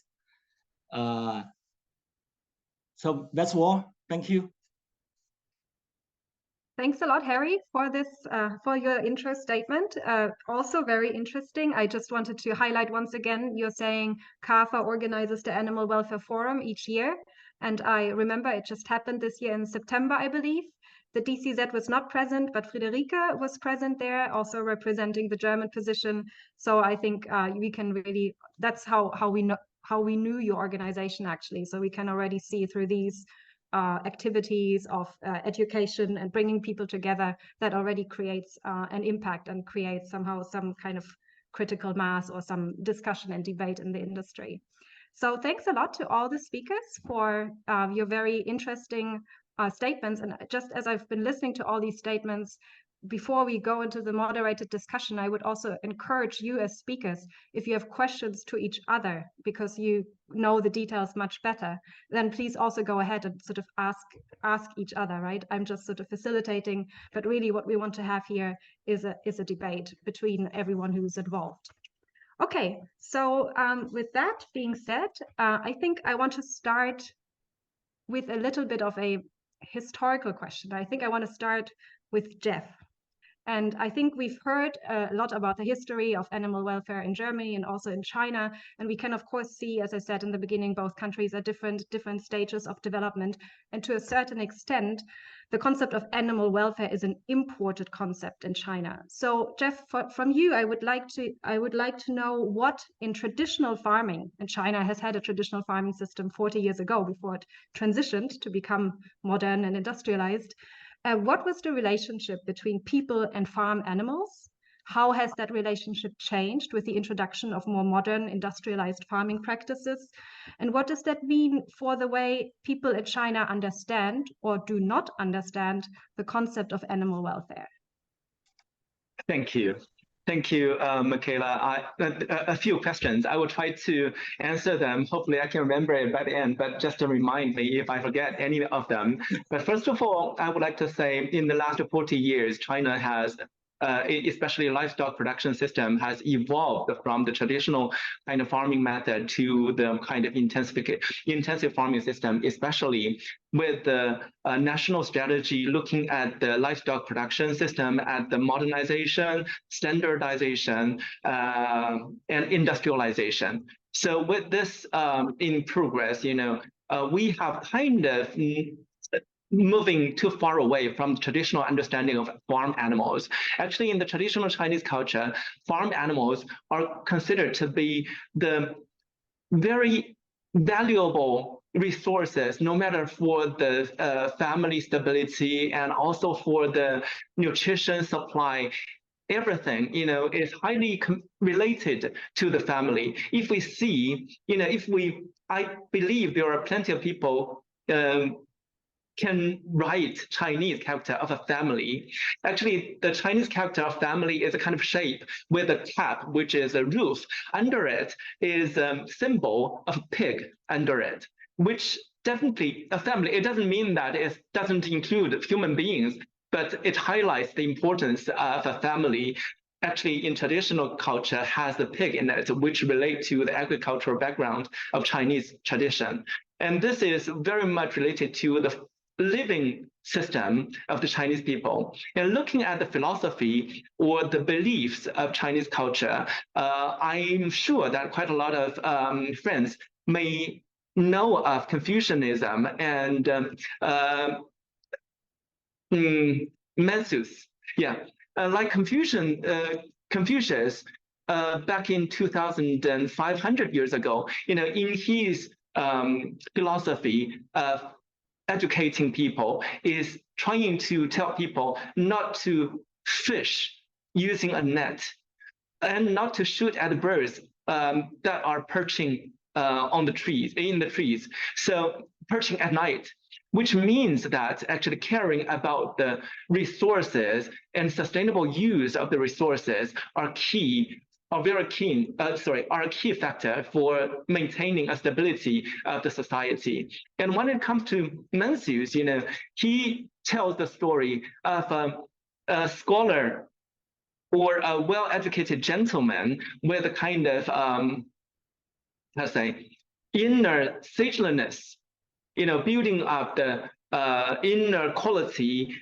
So that's all. Thank you. Thanks a lot, Harry, for this, for your intro statement. Also very interesting. I just wanted to highlight once again, you're saying CAFA organizes the Animal Welfare Forum each year. And I remember it just happened this year in September, I believe. The DCZ was not present, but Friederike was present there, also representing the German position. So I think we can really, that's how we knew your organization actually. So we can already see through these activities of education and bringing people together that already creates an impact and creates somehow some kind of critical mass or some discussion and debate in the industry. So thanks a lot to all the speakers for your very interesting statements. And just as I've been listening to all these statements, before we go into the moderated discussion, I would also encourage you as speakers, if you have questions to each other, because you know the details much better, then please also go ahead and sort of ask each other, right? I'm just sort of facilitating, but really what we want to have here is a debate between everyone who's involved. Okay, so with that being said, I think I want to start with a little bit of a historical question. I think I want to start with Jeff. And I think we've heard a lot about the history of animal welfare in Germany and also in China. And we can, of course, see, as I said in the beginning, both countries are different stages of development. And to a certain extent, the concept of animal welfare is an imported concept in China. So, Jeff, from you, I would like to know what in traditional farming, and China has had a traditional farming system 40 years ago before it transitioned to become modern and industrialized. What was the relationship between people and farm animals? How has that relationship changed with the introduction of more modern industrialized farming practices? And what does that mean for the way people in China understand or do not understand the concept of animal welfare? Thank you. Thank you, Michaela. A few questions. I will try to answer them. Hopefully I can remember it by the end, but just to remind me if I forget any of them. But first of all, I would like to say in the last 40 years, China has, especially livestock production system, has evolved from the traditional kind of farming method to the kind of intensive farming system, especially with the national strategy looking at the livestock production system, at the modernization, standardization, and industrialization. So with this in progress, we have kind of moving too far away from the traditional understanding of farm animals. Actually, in the traditional Chinese culture, farm animals are considered to be the very valuable resources, no matter for the family stability and also for the nutrition supply. Everything, is highly related to the family. If we see, I believe there are plenty of people can write Chinese character of a family. Actually, the Chinese character of family is a kind of shape with a cap, which is a roof. Under it is a symbol of pig under it, which definitely a family. It doesn't mean that it doesn't include human beings, but it highlights the importance of a family. Actually, in traditional culture, has the pig in it, which relate to the agricultural background of Chinese tradition. And this is very much related to the living system of the Chinese people. And looking at the philosophy or the beliefs of Chinese culture, I'm sure that quite a lot of friends may know of Confucianism and Mencius. Yeah, like Confucius, back in 2,500 years ago, in his philosophy of educating people is trying to tell people not to fish using a net and not to shoot at birds that are perching in the trees. So perching at night, which means that actually caring about the resources and sustainable use of the resources are a key factor for maintaining a stability of the society. And when it comes to Mencius, he tells the story of a scholar or a well-educated gentleman with a kind of, inner sageliness, building up the inner quality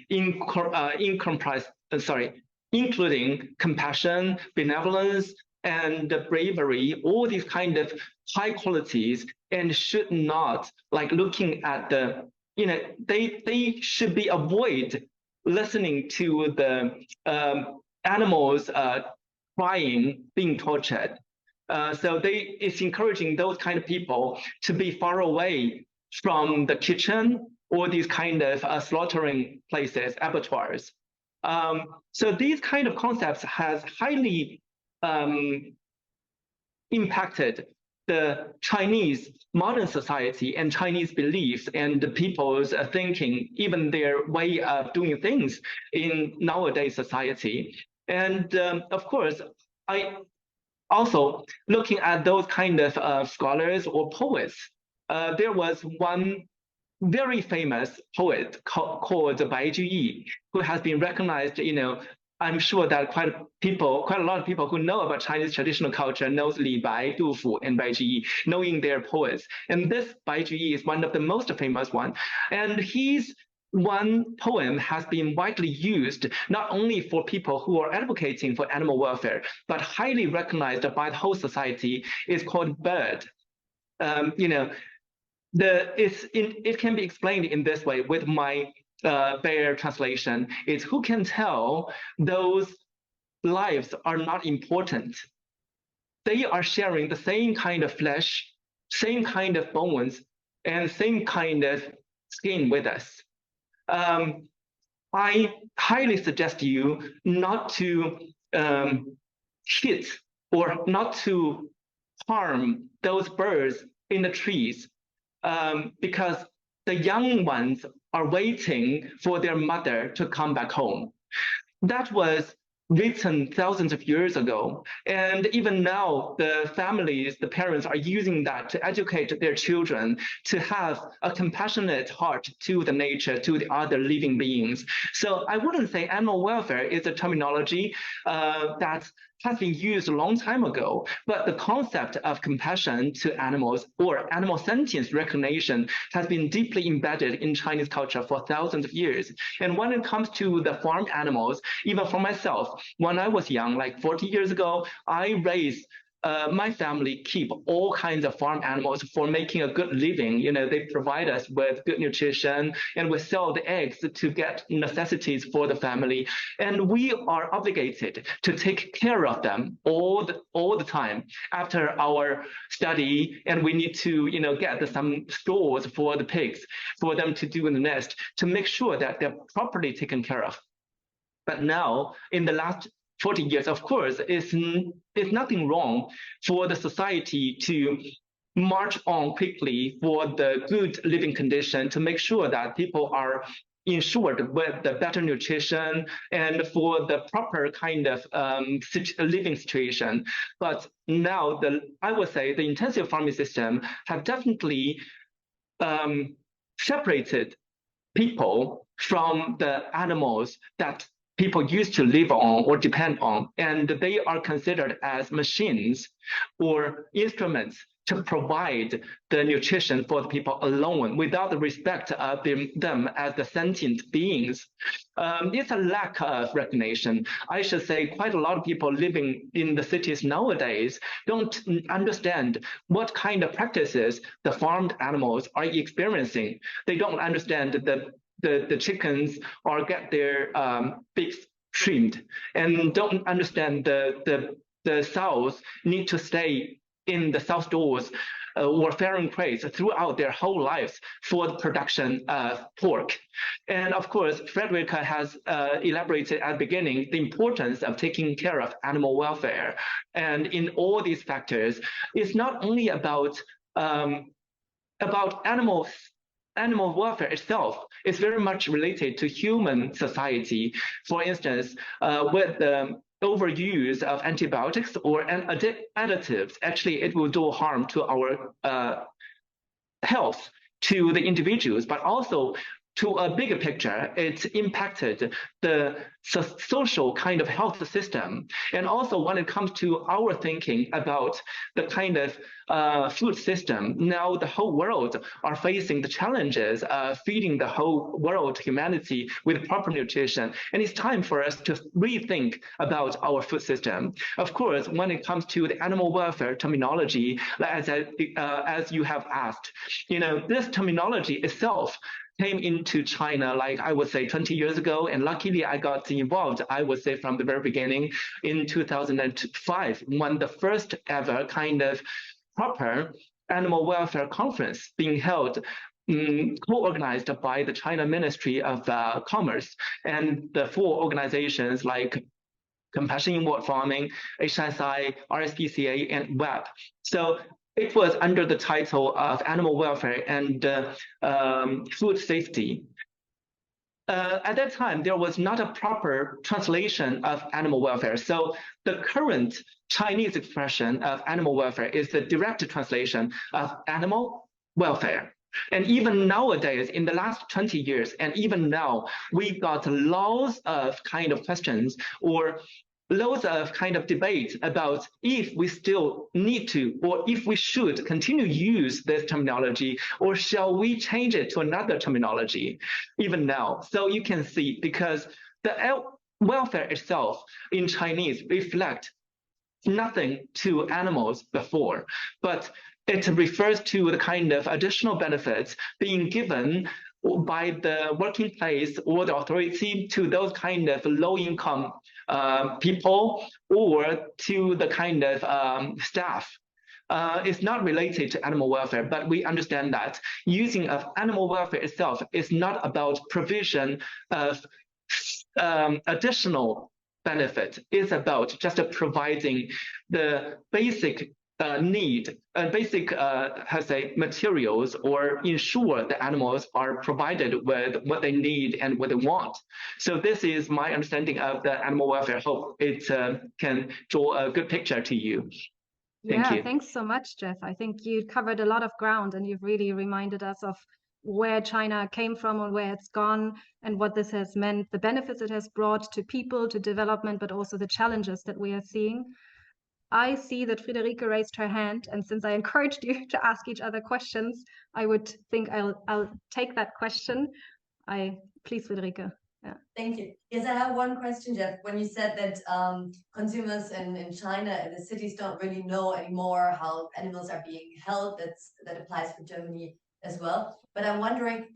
including compassion, benevolence, and bravery, all these kind of high qualities, and should not looking at the, they should be avoid listening to the animals crying, being tortured. So it's encouraging those kind of people to be far away from the kitchen or these kind of slaughtering places, abattoirs. So these kind of concepts has highly impacted the Chinese modern society and Chinese beliefs and the people's thinking, even their way of doing things in nowadays society. And of course, I also looking at those kind of scholars or poets. There was one very famous poet called Beijing, who has been recognized. I'm sure that quite a lot of people who know about Chinese traditional culture knows Li Bai, Du Fu, and Beijing, knowing their poets. And this Beijing is one of the most famous ones. And his one poem has been widely used not only for people who are advocating for animal welfare, but highly recognized by the whole society. It's called Bird. It can be explained in this way with my bare translation. It's who can tell those lives are not important. They are sharing the same kind of flesh, same kind of bones, and same kind of skin with us. I highly suggest you not to hit or not to harm those birds in the trees, because the young ones are waiting for their mother to come back home. That was written thousands of years ago. And even now, the families, the parents are using that to educate their children to have a compassionate heart to the nature, to the other living beings. So I wouldn't say animal welfare is a terminology that has been used a long time ago, but the concept of compassion to animals or animal sentience recognition has been deeply embedded in Chinese culture for thousands of years. And when it comes to the farm animals, even for myself, when I was young, like 40 years ago, I raised my family keep all kinds of farm animals for making a good living. They provide us with good nutrition, and we sell the eggs to get necessities for the family. And we are obligated to take care of them all the time after our study. And we need to, get some stores for the pigs for them to do in the nest to make sure that they're properly taken care of. But now, in the last 40 years, of course, it's nothing wrong for the society to march on quickly for the good living condition, to make sure that people are ensured with the better nutrition and for the proper kind of living situation. But now, I would say the intensive farming system have definitely separated people from the animals that people used to live on or depend on, and they are considered as machines or instruments to provide the nutrition for the people alone without the respect of them as the sentient beings. It's a lack of recognition. I should say quite a lot of people living in the cities nowadays don't understand what kind of practices the farmed animals are experiencing. They don't understand the chickens or get their beaks trimmed, and don't understand the sows need to stay in the sow doors or farrowing crates throughout their whole lives for the production of pork. And of course, Friederike has elaborated at the beginning the importance of taking care of animal welfare. And in all these factors, it's not only about animal welfare itself. Is very much related to human society. For instance, with the overuse of antibiotics or additives, actually it will do harm to our health, to the individuals, but also to a bigger picture, it impacted the social kind of health system. And also when it comes to our thinking about the kind of food system, now the whole world are facing the challenges of feeding the whole world, humanity, with proper nutrition. And it's time for us to rethink about our food system. Of course, when it comes to the animal welfare terminology, as you have asked, this terminology itself came into China, like I would say 20 years ago, and luckily I got involved, I would say from the very beginning in 2005, when the first ever kind of proper animal welfare conference being held, co-organized by the China Ministry of Commerce and the 4 organizations like Compassion in World Farming, HSI, RSPCA, and WEB. So it was under the title of Animal Welfare and Food Safety. At that time, there was not a proper translation of animal welfare. So the current Chinese expression of animal welfare is the direct translation of animal welfare. And even nowadays, in the last 20 years, and even now, we got lots of kind of questions or loads of kind of debate about if we still need to, or if we should continue use this terminology, or shall we change it to another terminology even now. So you can see, because the welfare itself in Chinese reflect nothing to animals before, but it refers to the kind of additional benefits being given by the working place or the authority to those kind of low-income people, or to the kind of staff. It's not related to animal welfare, but we understand that using of animal welfare itself is not about provision of additional benefit. It's about just providing the basic need, basic materials, or ensure the animals are provided with what they need and what they want. So this is my understanding of the animal welfare. Hope it can draw a good picture to you. Thank you. Thanks so much, Jeff. I think you covered a lot of ground, and you've really reminded us of where China came from and where it's gone, and what this has meant, the benefits it has brought to people, to development, but also the challenges that we are seeing. I see that Friederike raised her hand, and since I encouraged you to ask each other questions, I would think I'll take that question. Please, Friederike. Yeah. Thank you. Yes, I have one question, Jeff. When you said that consumers in China and the cities don't really know anymore how animals are being held, that applies for Germany as well. But I'm wondering,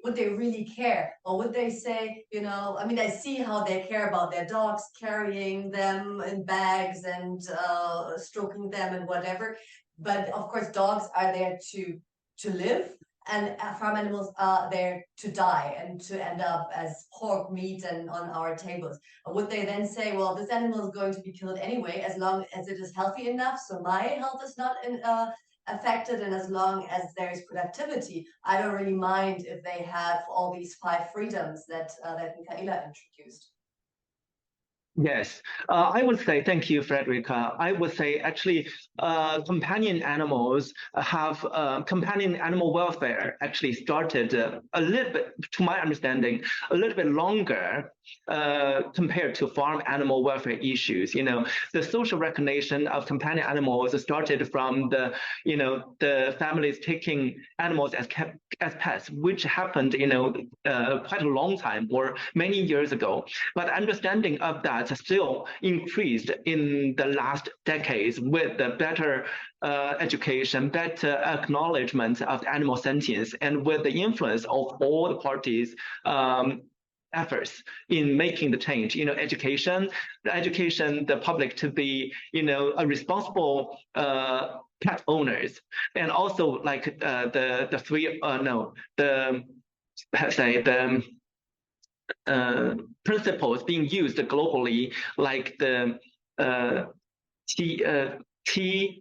would they really care? Or would they say, you know, I mean, I see how they care about their dogs, carrying them in bags and stroking them and whatever. But of course, dogs are there to live, and farm animals are there to die and to end up as pork meat and on our tables. Would they then say, well, this animal is going to be killed anyway, as long as it is healthy enough, so my health is not affected, and as long as there is productivity, I don't really mind if they have all these 5 freedoms that Michaela introduced. Yes, I would say, thank you, Friederike. I would say actually companion animals have, companion animal welfare actually started a little bit, to my understanding, a little bit longer compared to farm animal welfare issues. You know, the social recognition of companion animals started from the, you know, the families taking animals as pets, which happened, you know, quite a long time or many years ago. But understanding of that still increased in the last decades with the better education, better acknowledgement of animal sentience, and with the influence of all the parties' efforts in making the change. You know, education, the public to be, you know, a responsible pet owners, and also like principles being used globally, like the TNR,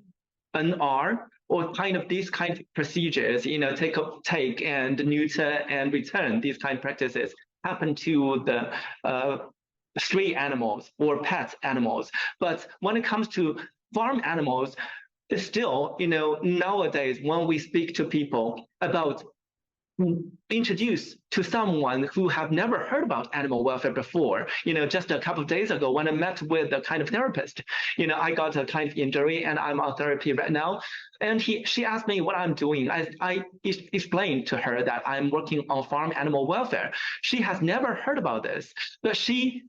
or kind of these kind of procedures, you know, take and neuter and return, these kind of practices happen to the stray animals or pet animals. But when it comes to farm animals, it's still, you know, nowadays when we speak to people about introduce to someone who have never heard about animal welfare before, you know, just a couple of days ago when I met with a kind of therapist, you know, I got a kind of injury and I'm on therapy right now. And she asked me what I'm doing. I explained to her that I'm working on farm animal welfare. She has never heard about this, but she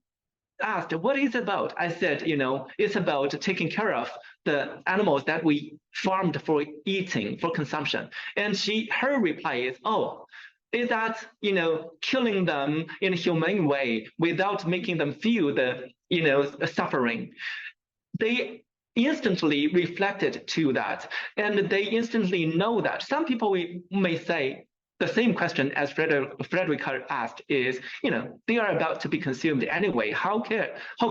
asked, what is it about? I said, you know, it's about taking care of the animals that we farmed for eating, for consumption. And her reply is, oh, is that, you know, killing them in a humane way without making them feel the, you know, suffering. They instantly reflected to that, and they instantly know that. Some people may say, the same question as Friederike asked is, you know, they are about to be consumed anyway. How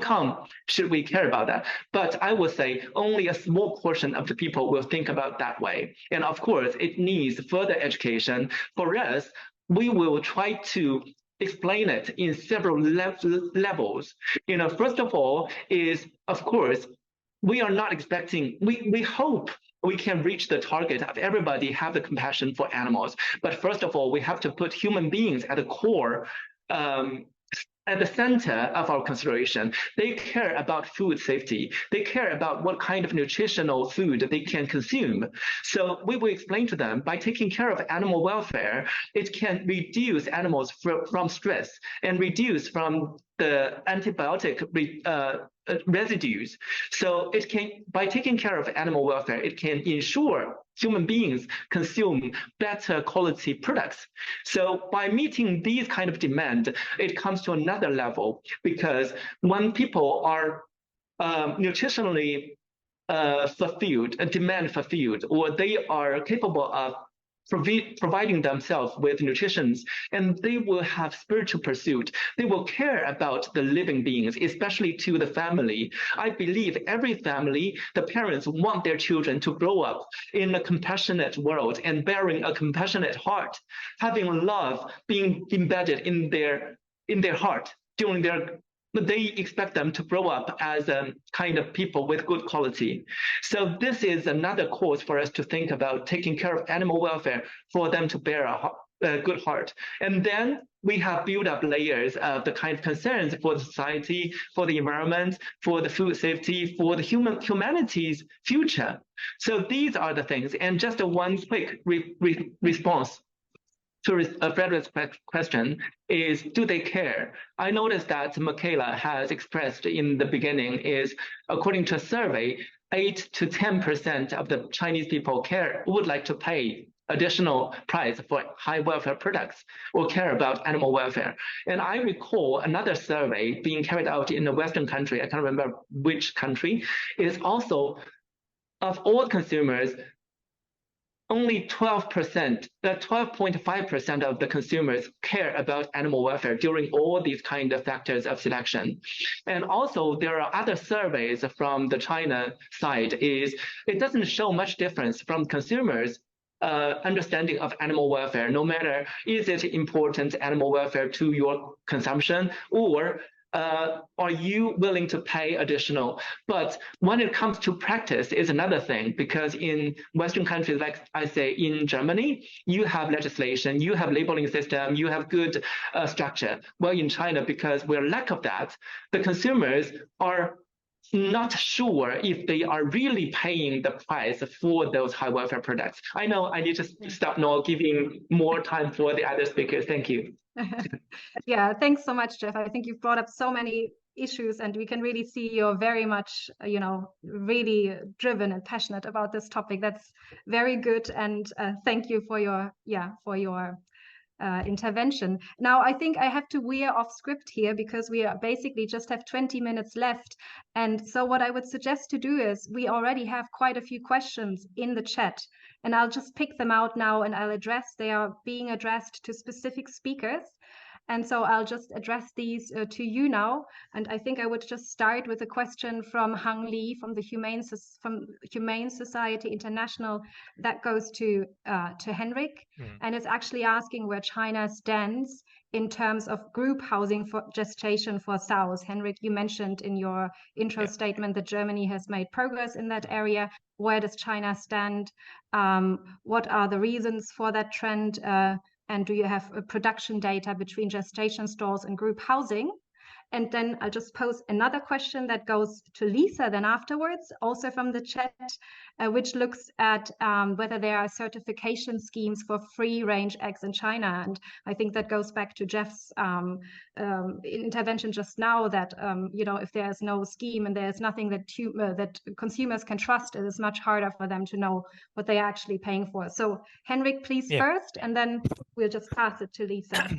come should we care about that? But I would say only a small portion of the people will think about that way. And of course, it needs further education. For us, we will try to explain it in several levels. You know, first of all is, of course, we are not expecting, we hope we can reach the target of everybody have the compassion for animals. But first of all, we have to put human beings at the core at the center of our consideration. They care about food safety. They care about what kind of nutritional food they can consume. So we will explain to them, by taking care of animal welfare, it can reduce animals from stress and reduce from the antibiotic residues. So it can, by taking care of animal welfare, it can ensure human beings consume better quality products. So by meeting these kind of demand, it comes to another level, because when people are nutritionally fulfilled, demand fulfilled, or they are capable of providing themselves with nutrition, and they will have spiritual pursuit. They will care about the living beings, especially to the family. I believe every family, the parents want their children to grow up in a compassionate world and bearing a compassionate heart, having love being embedded in their heart during their. They expect them to grow up as kind of people with good quality. So this is another cause for us to think about taking care of animal welfare for them to bear a good heart. And then we have built up layers of the kind of concerns for the society, for the environment, for the food safety, for the humanity's future. So these are the things. And just one quick response to Friederike's question is, do they care? I noticed that Michaela has expressed in the beginning is, according to a survey, 8 to 10% of the Chinese people would like to pay additional price for high welfare products or care about animal welfare. And I recall another survey being carried out in a Western country, I can't remember which country, is also of all consumers, only 12.5% of the consumers care about animal welfare during all these kind of factors of selection. And also there are other surveys from the China side, is it doesn't show much difference from consumers' understanding of animal welfare, no matter is it important animal welfare to your consumption, or are you willing to pay additional? But when it comes to practice is another thing, because in Western countries, like I say, in Germany, you have legislation, you have labeling system, you have good structure. Well, in China, because we're lack of that, the consumers are not sure if they are really paying the price for those high welfare products. I know I need to stop now, giving more time for the other speakers. Thank you. Yeah, thanks so much, Jeff. I think you've brought up so many issues, and we can really see you're very much, really driven and passionate about this topic. That's very good, and thank you for your intervention. Now, I think I have to veer off script here, because we are basically just have 20 minutes left. And so what I would suggest to do is, we already have quite a few questions in the chat, and I'll just pick them out now and I'll address, they are being addressed to specific speakers. And so I'll just address these to you now. And I think I would just start with a question from Hang Li from the Humane Society International that goes to Henrik, and is actually asking where China stands in terms of group housing for gestation for sows. Henrik, you mentioned in your intro statement that Germany has made progress in that area. Where does China stand? What are the reasons for that trend? And do you have production data between gestation stalls and group housing? And then I'll just pose another question that goes to Lisa then afterwards, also from the chat, which looks at whether there are certification schemes for free-range eggs in China. And I think that goes back to Jeff's intervention just now, that if there's no scheme and there's nothing that consumers can trust, it is much harder for them to know what they are actually paying for. So Henrik, please first, and then we'll just pass it to Lisa.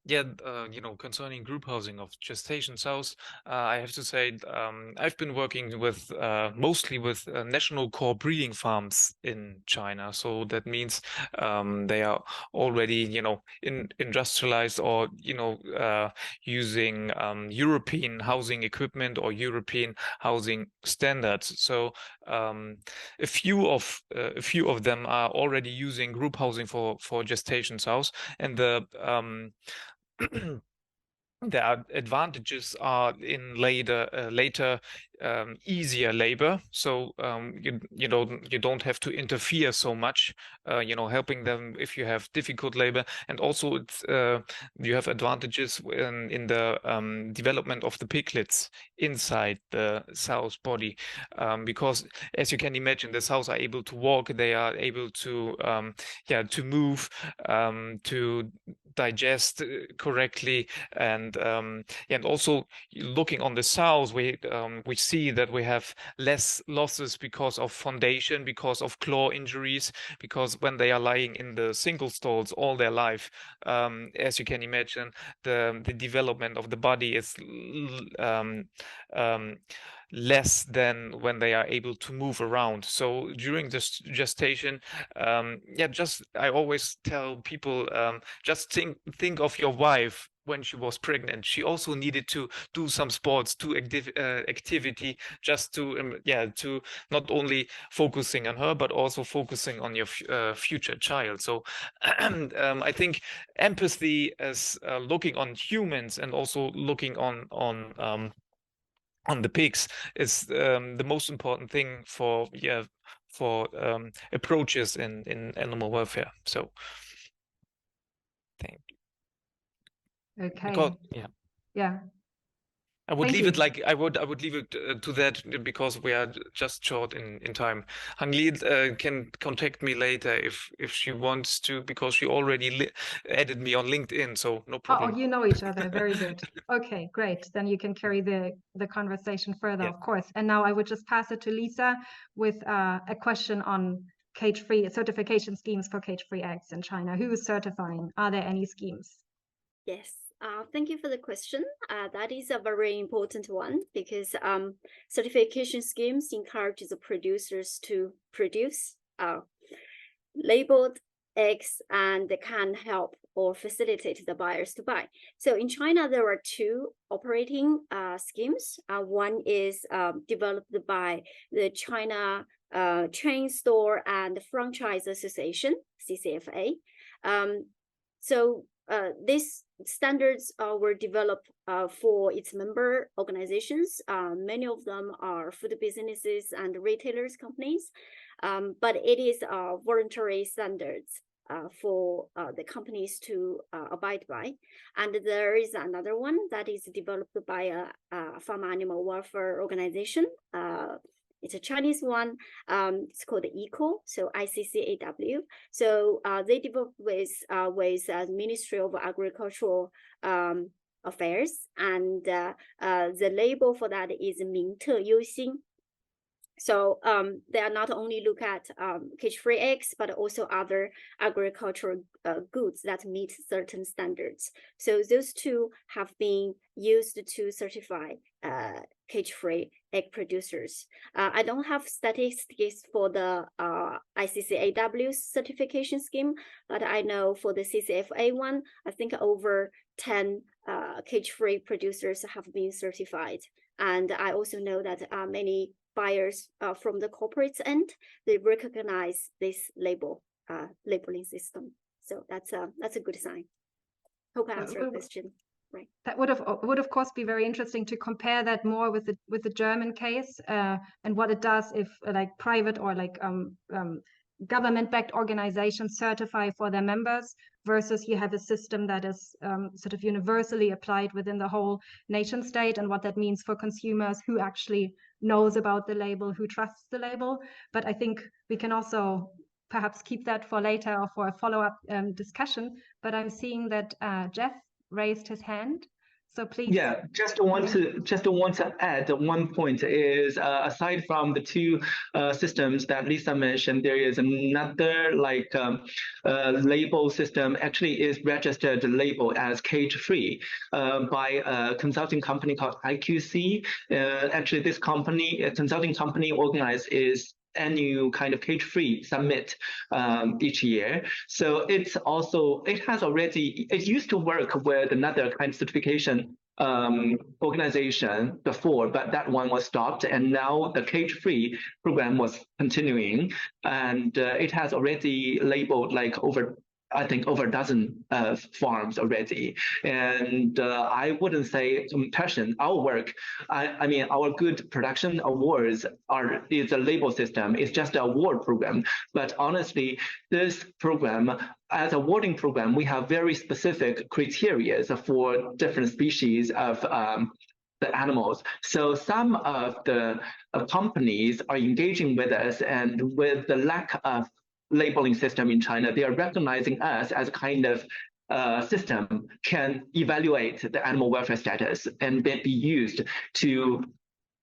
Yeah, concerning group housing of gestation sows, I have to say I've been working with mostly with national core breeding farms in China. So that means they are already, industrialized, or using European housing equipment or European housing standards. So a few of them are already using group housing for gestation sows, and the the advantages are in later easier labor, so you don't have to interfere so much, helping them if you have difficult labor, and also it's you have advantages in the development of the piglets inside the sow's body, because as you can imagine, the sows are able to walk, they are able to to move, to digest correctly, and also looking on the sows, we see that we have less losses because of foundation, because of claw injuries, because when they are lying in the single stalls all their life, as you can imagine, the development of the body is less than when they are able to move around. So during this gestation, I always tell people, just think of your wife when she was pregnant. She also needed to do some sports, to activity, just to to not only focusing on her, but also focusing on your future child. So I think empathy is looking on humans and also looking on the pigs is the most important thing for approaches in animal welfare. So thank you. Okay. Because, yeah. I would Thank leave you. it like I would leave it to that, because we are just short in time. Hangli can contact me later if she wants to, because she already added me on LinkedIn, so no problem. Oh, you know each other. Very good. Okay, great. Then you can carry the conversation further, of course. And now I would just pass it to Lisa with a question on cage-free certification schemes for cage-free eggs in China. Who is certifying? Are there any schemes? Yes. Thank you for the question. That is a very important one, because certification schemes encourage the producers to produce labeled eggs, and they can help or facilitate the buyers to buy. So in China, there are two operating schemes. One is developed by the China Chain Store and Franchise Association, CCFA. These standards were developed for its member organizations. Many of them are food businesses and retailers companies, but it is voluntary standards for the companies to abide by. And there is another one that is developed by a farm animal welfare organization. It's a Chinese one. It's called ECO, so ICCAW. So they developed with the Ministry of Agricultural Affairs, and the label for that is 明特优心. So they are not only look at cage-free eggs, but also other agricultural goods that meet certain standards. So those two have been used to certify cage-free egg producers. I don't have statistics for the ICCAW certification scheme, but I know for the CCFA one, I think over 10 cage-free producers have been certified. And I also know that many buyers from the corporate end, they recognize this labeling system. So that's a good sign. Hope I answered your question. Right. That would of course be very interesting to compare that more with the German case and what it does if like private or like government-backed organizations certify for their members versus you have a system that is sort of universally applied within the whole nation state, and what that means for consumers, who actually knows about the label, who trusts the label. But I think we can also perhaps keep that for later or for a follow-up discussion. But I'm seeing that Jeff raised his hand. So please. Yeah, just want to add one point is aside from the two systems that Lisa mentioned, there is another label system, actually is registered label as cage-free by a consulting company called IQC. Actually, this consulting company organized is annual kind of cage-free summit each year. So it used to work with another kind of certification organization before, but that one was stopped, and now the cage-free program was continuing, and it has already labeled like over I think over a dozen farms already. And I wouldn't say passion, our work, I mean, our good production awards is a label system. It's just an award program. But honestly, this program, as a awarding program, we have very specific criteria for different species of the animals. So some of the companies are engaging with us, and with the lack of labeling system in China, they are recognizing us as a kind of system can evaluate the animal welfare status and then be used to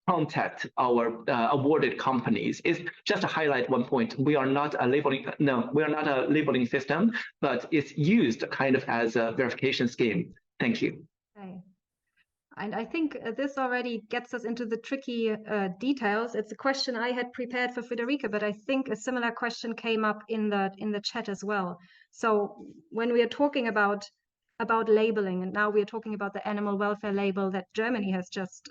contact our awarded companies. It's just to highlight one point. We are not a labeling system, but it's used kind of as a verification scheme. Thank you. Okay. And I think this already gets us into the tricky details. It's a question I had prepared for Friederike, but I think a similar question came up in the chat as well. So when we are talking about labeling, and now we are talking about the animal welfare label that Germany has just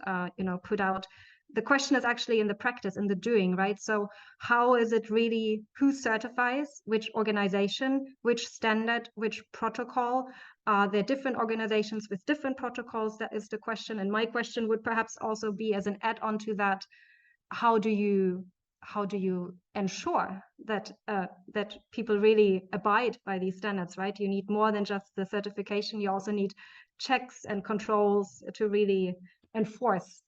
put out, the question is actually in the practice, in the doing, right? So how is it really, who certifies, which organization, which standard, which protocol? Are there different organizations with different protocols? That is the question. And my question would perhaps also be, as an add-on to that, how do you ensure that that people really abide by these standards, right? You need more than just the certification. You also need checks and controls to really enforce.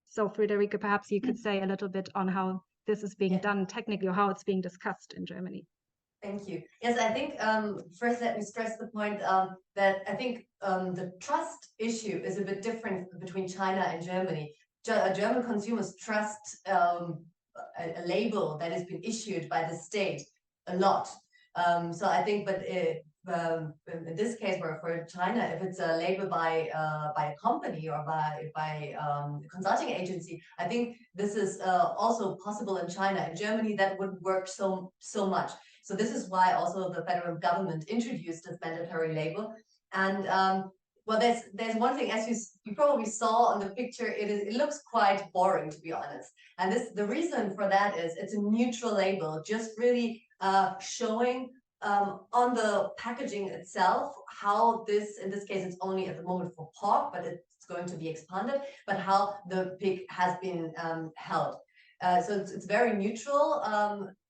So Friederike, perhaps you could say a little bit on how this is being done technically, or how it's being discussed in Germany. Thank you. Yes, I think first let me stress the point that I think the trust issue is a bit different between China and Germany. German consumers trust a label that has been issued by the state a lot. So I think, but in this case, for China, if it's a label by a company or by a consulting agency, I think this is also possible in China. In Germany, that wouldn't work so much. So this is why also the federal government introduced this mandatory label. And well, there's one thing, as you probably saw on the picture, it looks quite boring, to be honest. And the reason for that is it's a neutral label, just really showing on the packaging itself how this, in this case, it's only at the moment for pork, but it's going to be expanded, but how the pig has been held. So it's very neutral.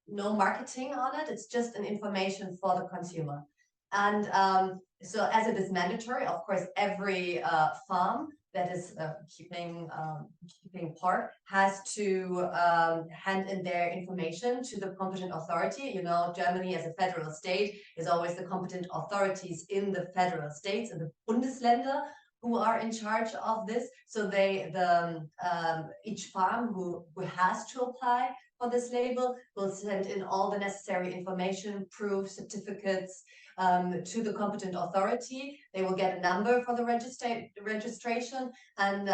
No marketing on it. It's just an information for the consumer. And so as it is mandatory, of course, every farm that is keeping pork has to hand in their information to the competent authority. You know, Germany as a federal state is always the competent authorities in the federal states, in the Bundesländer, who are in charge of this. So each farm who has to apply for this label will send in all the necessary information, proof, certificates to the competent authority. They will get a number for the registration, and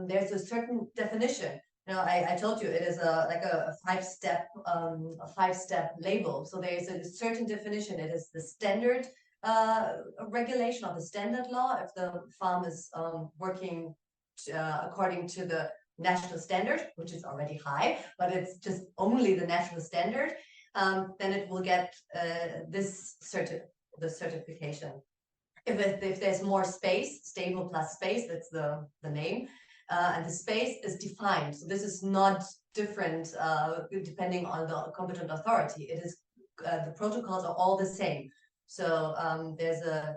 there's a certain definition. You know, I told you it is like a five-step label. So there is a certain definition. It is the standard regulation of the standard law. If the farm is working according to the national standard, which is already high, but it's just only the national standard, then it will get this certification. If there's more space, stable plus space, that's the name, and the space is defined. So this is not different depending on the competent authority. It is the protocols are all the same. So there's a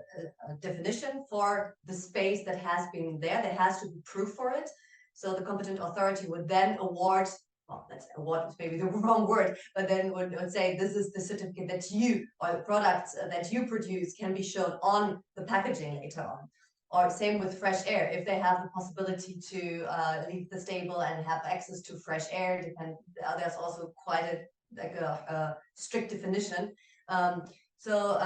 definition for the space that has been there. There has to be proof for it. So the competent authority would then award, well, that's award is maybe the wrong word, but then would say this is the certificate that you, or the products that you produce, can be shown on the packaging later on. Or same with fresh air. If they have the possibility to leave the stable and have access to fresh air, there's also quite a strict definition. So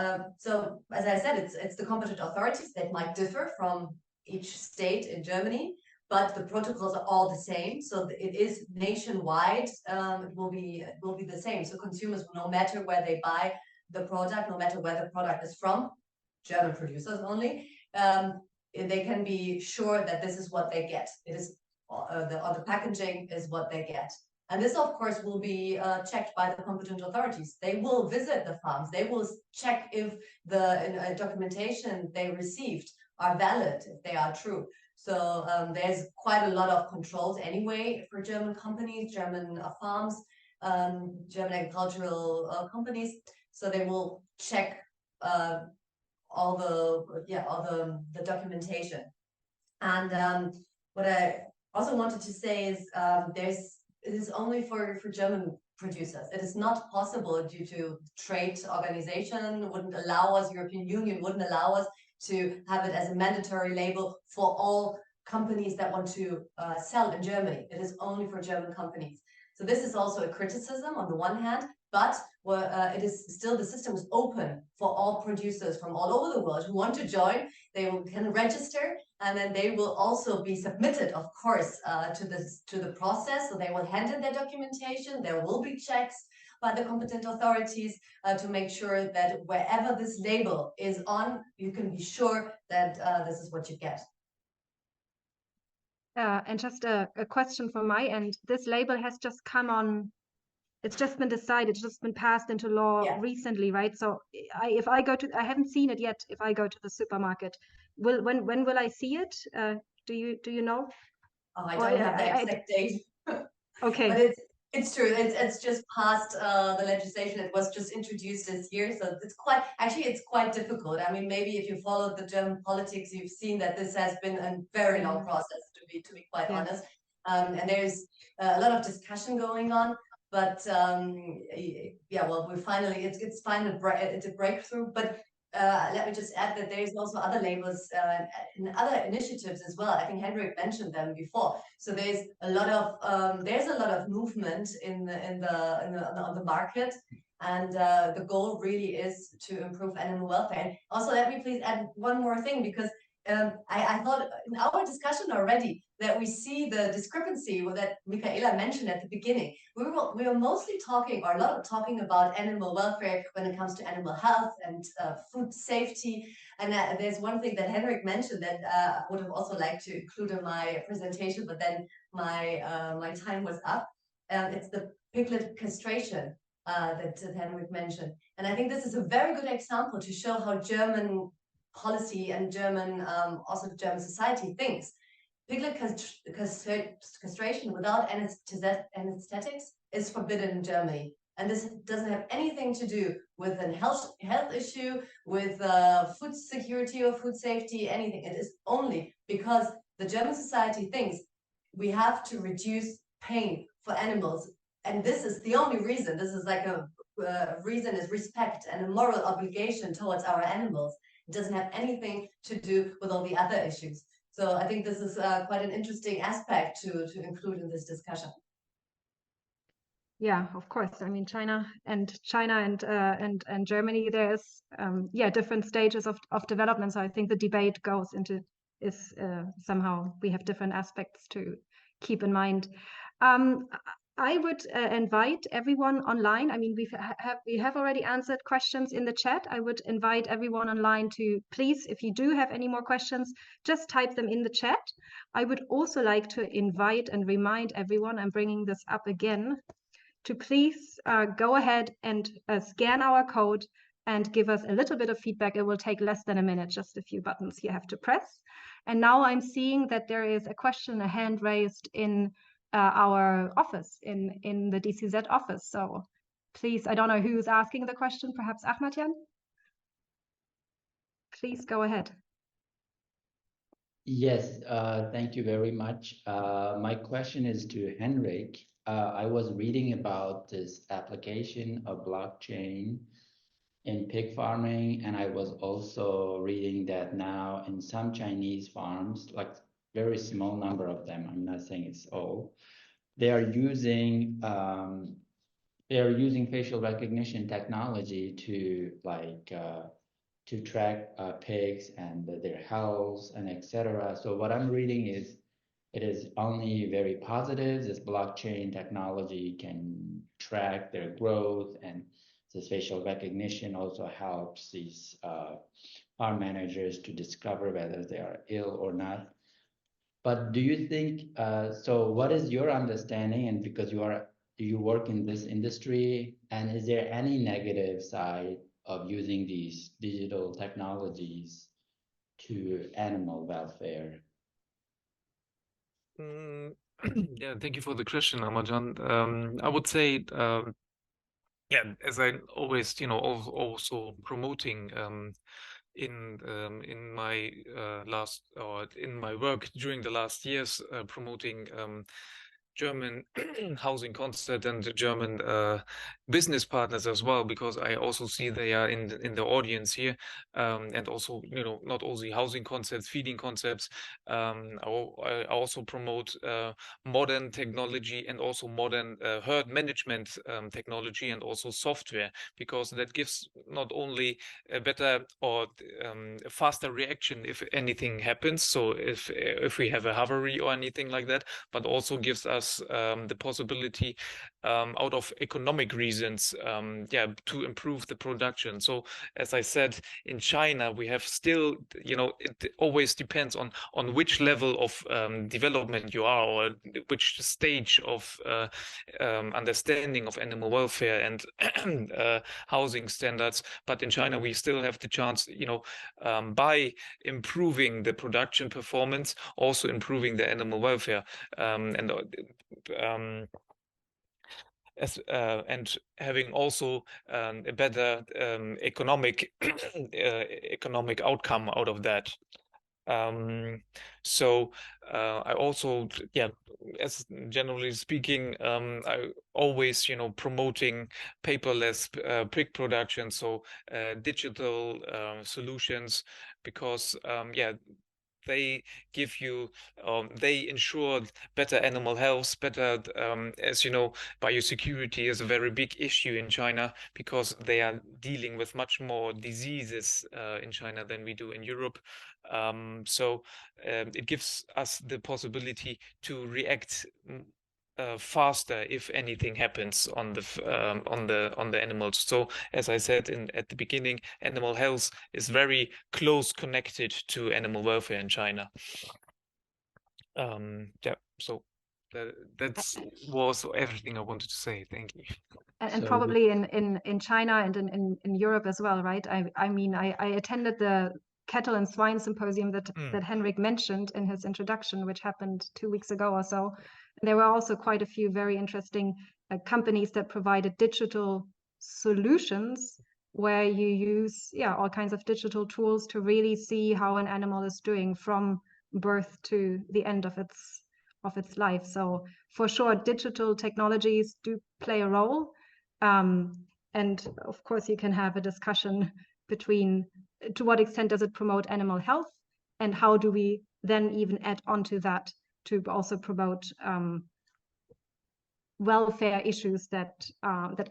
as I said, it's the competent authorities that might differ from each state in Germany, but the protocols are all the same. So it is nationwide. It will be the same. So consumers, no matter where they buy the product, no matter where the product is from, German producers only, they can be sure that this is what they get. It is on the packaging is what they get. And this, of course, will be checked by the competent authorities. They will visit the farms. They will check if the documentation they received are valid, if they are true. So there's quite a lot of controls anyway for German companies, German farms, German agricultural companies. So they will check all the documentation. And what I also wanted to say is it is only for German producers. It is not possible due to trade organization wouldn't allow us, European Union wouldn't allow us to have it as a mandatory label for all companies that want to sell in Germany. It is only for German companies. So this is also a criticism on the one hand, but it is still, the system is open for all producers from all over the world who want to join. They can register, and then they will also be submitted, of course, to the process. So they will hand in their documentation. There will be checks by the competent authorities to make sure that wherever this label is on, you can be sure that this is what you get. And just a question from my end. This label has just come on, it's just been decided, it's just been passed into law recently, right? So if I go to, I haven't seen it yet, if I go to the supermarket, when will I see it? Do you know? Oh, I don't have the exact date. Okay. But it's true. It's just passed the legislation. It was just introduced this year, so it's quite difficult. I mean, maybe if you followed the German politics, you've seen that this has been a very long process, to be quite honest. And there's a lot of discussion going on. But well, we finally it's a breakthrough. But let me just add that there's also other labels and other initiatives as well. I think Henrik mentioned them before. So there's a lot of movement on the market, and the goal really is to improve animal welfare. And also, let me please add one more thing, because I thought in our discussion already that we see the discrepancy that Michaela mentioned at the beginning. We were mostly talking, or a lot of talking, about animal welfare when it comes to animal health and food safety. And there's one thing that Henrik mentioned that I would have also liked to include in my presentation, but then my time was up. It's the piglet castration that Henrik mentioned. And I think this is a very good example to show how German policy and also German society thinks. Piglet castration without anesthetics is forbidden in Germany. And this doesn't have anything to do with a health issue, with food security or food safety, anything. It is only because the German society thinks we have to reduce pain for animals. And this is the only reason. This is like a reason is respect and a moral obligation towards our animals. It doesn't have anything to do with all the other issues. So I think this is quite an interesting aspect to include in this discussion. Yeah, of course. I mean, China and Germany, there's different stages of development. So I think the debate is somehow we have different aspects to keep in mind. I would invite everyone online. I mean, we have already answered questions in the chat. I would invite everyone online to please, if you do have any more questions, just type them in the chat. I would also like to invite and remind everyone, I'm bringing this up again, to please go ahead and scan our code and give us a little bit of feedback. It will take less than a minute, just a few buttons you have to press. And now I'm seeing that there is a question, a hand raised in our office, in the DCZ office. So please, I don't know who's asking the question, perhaps Ahmadjan? Please go ahead. Yes, thank you very much. My question is to Henrik. I was reading about this application of blockchain in pig farming, and I was also reading that now in some Chinese farms, like very small number of them, I'm not saying it's all, they are using facial recognition technology to track pigs and their health and etc. So what I'm reading is it is only very positive. This blockchain technology can track their growth, and this facial recognition also helps these farm managers to discover whether they are ill or not. But do you think, so what is your understanding, and because you work in this industry, and is there any negative side of using these digital technologies to animal welfare? Yeah, thank you for the question, Amajan. I would say, yeah, as I always, also promoting in my in my work during the last years, promoting German housing concept and the German business partners as well, because I also see they are in the audience here, and also not only housing concepts, feeding concepts. I also promote modern technology and also modern herd management technology and also software, because that gives not only a better or faster reaction if anything happens. So if we have a hovery or anything like that, but also gives us the possibility out of economic reasons, to improve the production. So as I said, in China, we have still, it always depends on which level of development you are, or which stage of understanding of animal welfare and housing standards. But in China, we still have the chance, by improving the production performance, also improving the animal welfare, and having also a better economic economic outcome out of that. So I also, as generally speaking, I always, promoting paperless pig production, so digital solutions, because they give you, they ensure better animal health, better, as you know, biosecurity is a very big issue in China, because they are dealing with much more diseases in China than we do in Europe. So it gives us the possibility to react faster if anything happens on the animals. So as I said at the beginning, animal health is very close connected to animal welfare in China. So that was everything I wanted to say. Thank you. And So probably in China and in Europe as well, right? I mean, I attended the cattle and swine symposium that Henrik mentioned in his introduction, which happened 2 weeks ago or so. And there were also quite a few very interesting companies that provided digital solutions where you use all kinds of digital tools to really see how an animal is doing from birth to the end of its life. So for sure, digital technologies do play a role. And of course, you can have a discussion between to what extent does it promote animal health, and how do we then even add on to that to also promote welfare issues that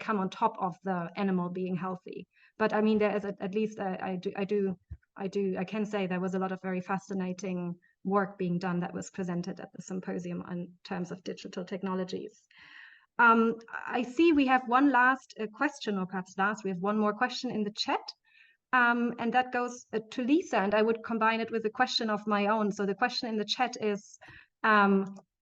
come on top of the animal being healthy. But I mean, there is at least I can say there was a lot of very fascinating work being done that was presented at the symposium in terms of digital technologies. I see we have one last question, or perhaps last, we have one more question in the chat. And that goes to Lisa, and I would combine it with a question of my own. So the question in the chat is,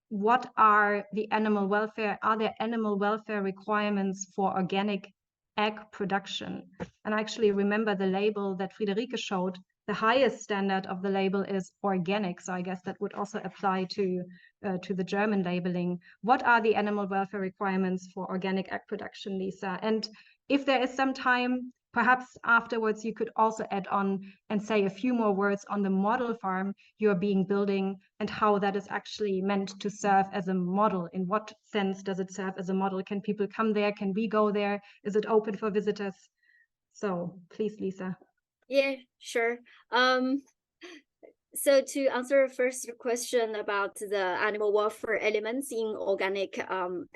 what are the animal welfare? Are there animal welfare requirements for organic egg production? And I actually remember the label that Friederike showed. The highest standard of the label is organic. So I guess that would also apply to the German labeling. What are the animal welfare requirements for organic egg production, Lisa? And if there is some time, perhaps afterwards you could also add on and say a few more words on the model farm you're building and how that is actually meant to serve as a model. In what sense does it serve as a model? Can people come there? Can we go there? Is it open for visitors? So please, Lisa. Yeah, sure. So to answer first your question about the animal welfare elements in organic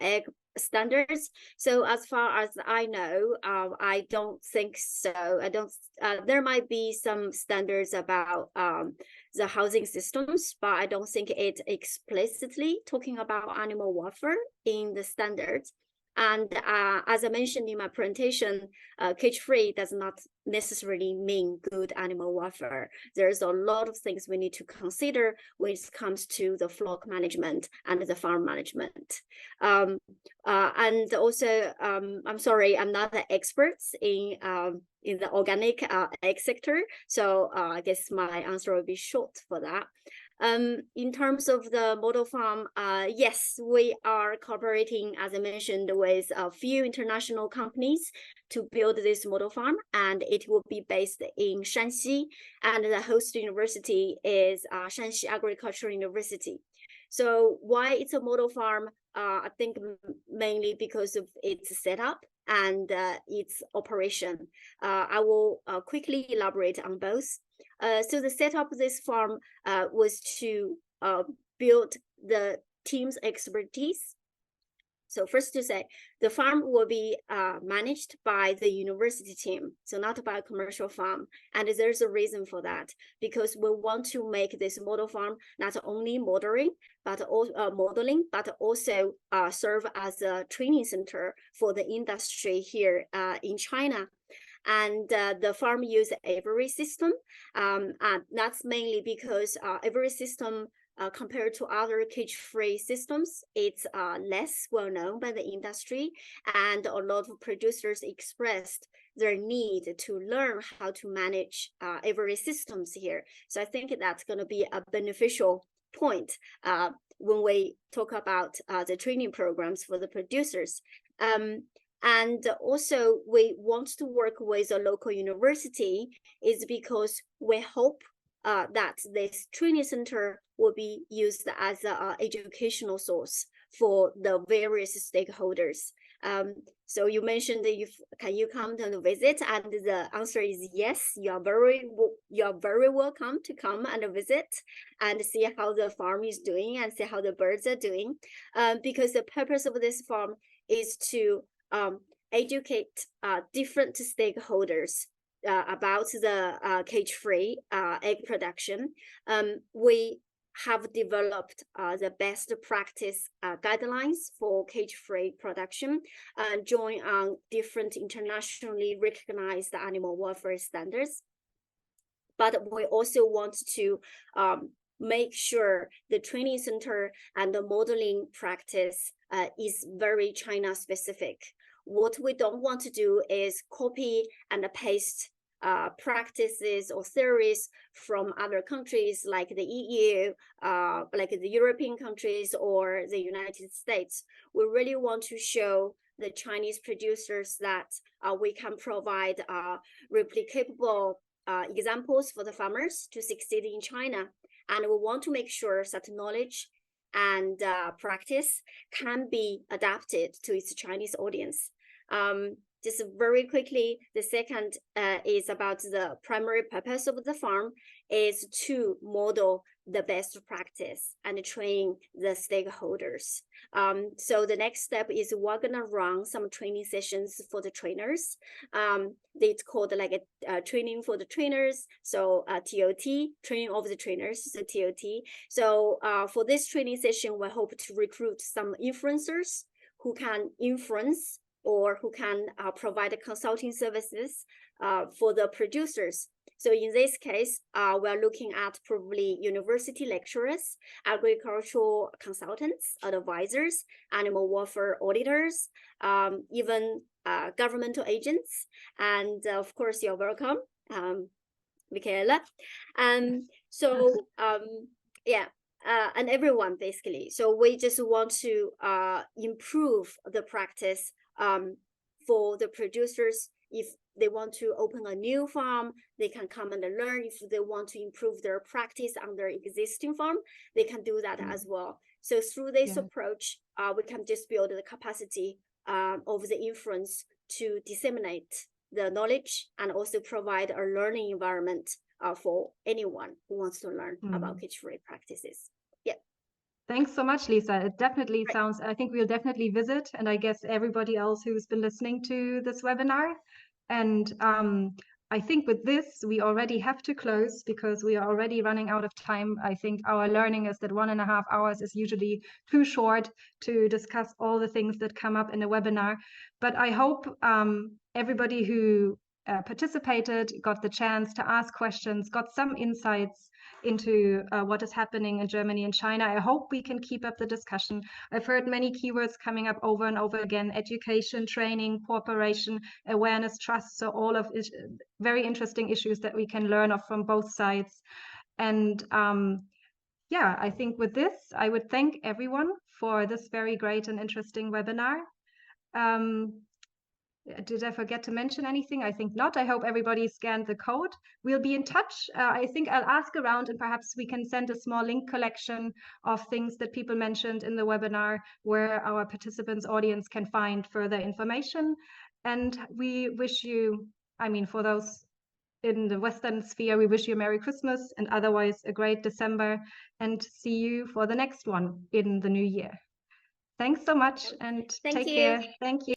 egg standards. So as far as I know, I don't think so. There might be some standards about the housing systems, but I don't think it explicitly talking about animal welfare in the standards. And as I mentioned in my presentation, cage-free does not necessarily mean good animal welfare. There's a lot of things we need to consider when it comes to the flock management and the farm management. And also, I'm sorry, I'm not an expert in the organic egg sector, so I guess my answer will be short for that. In terms of the model farm, yes, we are cooperating, as I mentioned, with a few international companies to build this model farm, and it will be based in Shanxi, and the host university is Shanxi Agricultural University. So why it's a model farm? I think mainly because of its setup and its operation. I will quickly elaborate on both. So the setup of this farm was to build the team's expertise. So first to say, the farm will be managed by the university team, so not by a commercial farm. And there's a reason for that, because we want to make this model farm not only modeling, but also serve as a training center for the industry here in China. And the farm uses aviary system. And that's mainly because aviary system, compared to other cage-free systems, it's less well-known by the industry, and a lot of producers expressed their need to learn how to manage aviary systems here. So I think that's going to be a beneficial point when we talk about the training programs for the producers. And also, we want to work with a local university is because we hope that this training center will be used as an educational source for the various stakeholders. So you mentioned that can you come and visit? And the answer is yes. You are very welcome to come and visit and see how the farm is doing and see how the birds are doing. Because the purpose of this farm is to educate different stakeholders about the cage-free egg production. We have developed the best practice guidelines for cage-free production, drawing on different internationally recognized animal welfare standards. But we also want to make sure the training center and the modeling practice is very China specific. What we don't want to do is copy and paste practices or theories from other countries like the EU, like the European countries or the United States. We really want to show the Chinese producers that we can provide replicable examples for the farmers to succeed in China. And we want to make sure that knowledge and practice can be adapted to its Chinese audience. Just very quickly, the second is about the primary purpose of the farm is to model the best practice and train the stakeholders. So the next step is we're gonna run some training sessions for the trainers. It's called like a training for the trainers. So TOT, training of the trainers, so TOT. So for this training session, we hope to recruit some influencers who can influence or who can provide consulting services for the producers. So in this case, we're looking at probably university lecturers, agricultural consultants, advisors, animal welfare auditors, even governmental agents. And of course, you're welcome, Michaela. So yeah, and everyone basically. So we just want to improve the practice for the producers. If they want to open a new farm, they can come and learn. If they want to improve their practice on their existing farm, they can do that as well. So through this approach, we can just build the capacity of the influence to disseminate the knowledge and also provide a learning environment for anyone who wants to learn about cage-free practices. Thanks so much, Lisa. It definitely sounds, I think we'll definitely visit, and I guess everybody else who's been listening to this webinar. And I think with this, we already have to close because we are already running out of time. I think our learning is that 1.5 hours is usually too short to discuss all the things that come up in a webinar. But I hope everybody who participated got the chance to ask questions, got some insights into what is happening in Germany and China. I hope we can keep up the discussion. I've heard many keywords coming up over and over again: education, training, cooperation, awareness, trust. So all of it, very interesting issues that we can learn of from both sides. And yeah, I think with this, I would thank everyone for this very great and interesting webinar. Did I forget to mention anything? I think not. I hope everybody scanned the code. We'll be in touch. I think I'll ask around and perhaps we can send a small link collection of things that people mentioned in the webinar where our participants audience can find further information. And we wish you, I mean, for those in the Western sphere, we wish you a Merry Christmas and otherwise a great December, and see you for the next one in the new year. Thanks so much and take care. Thank you.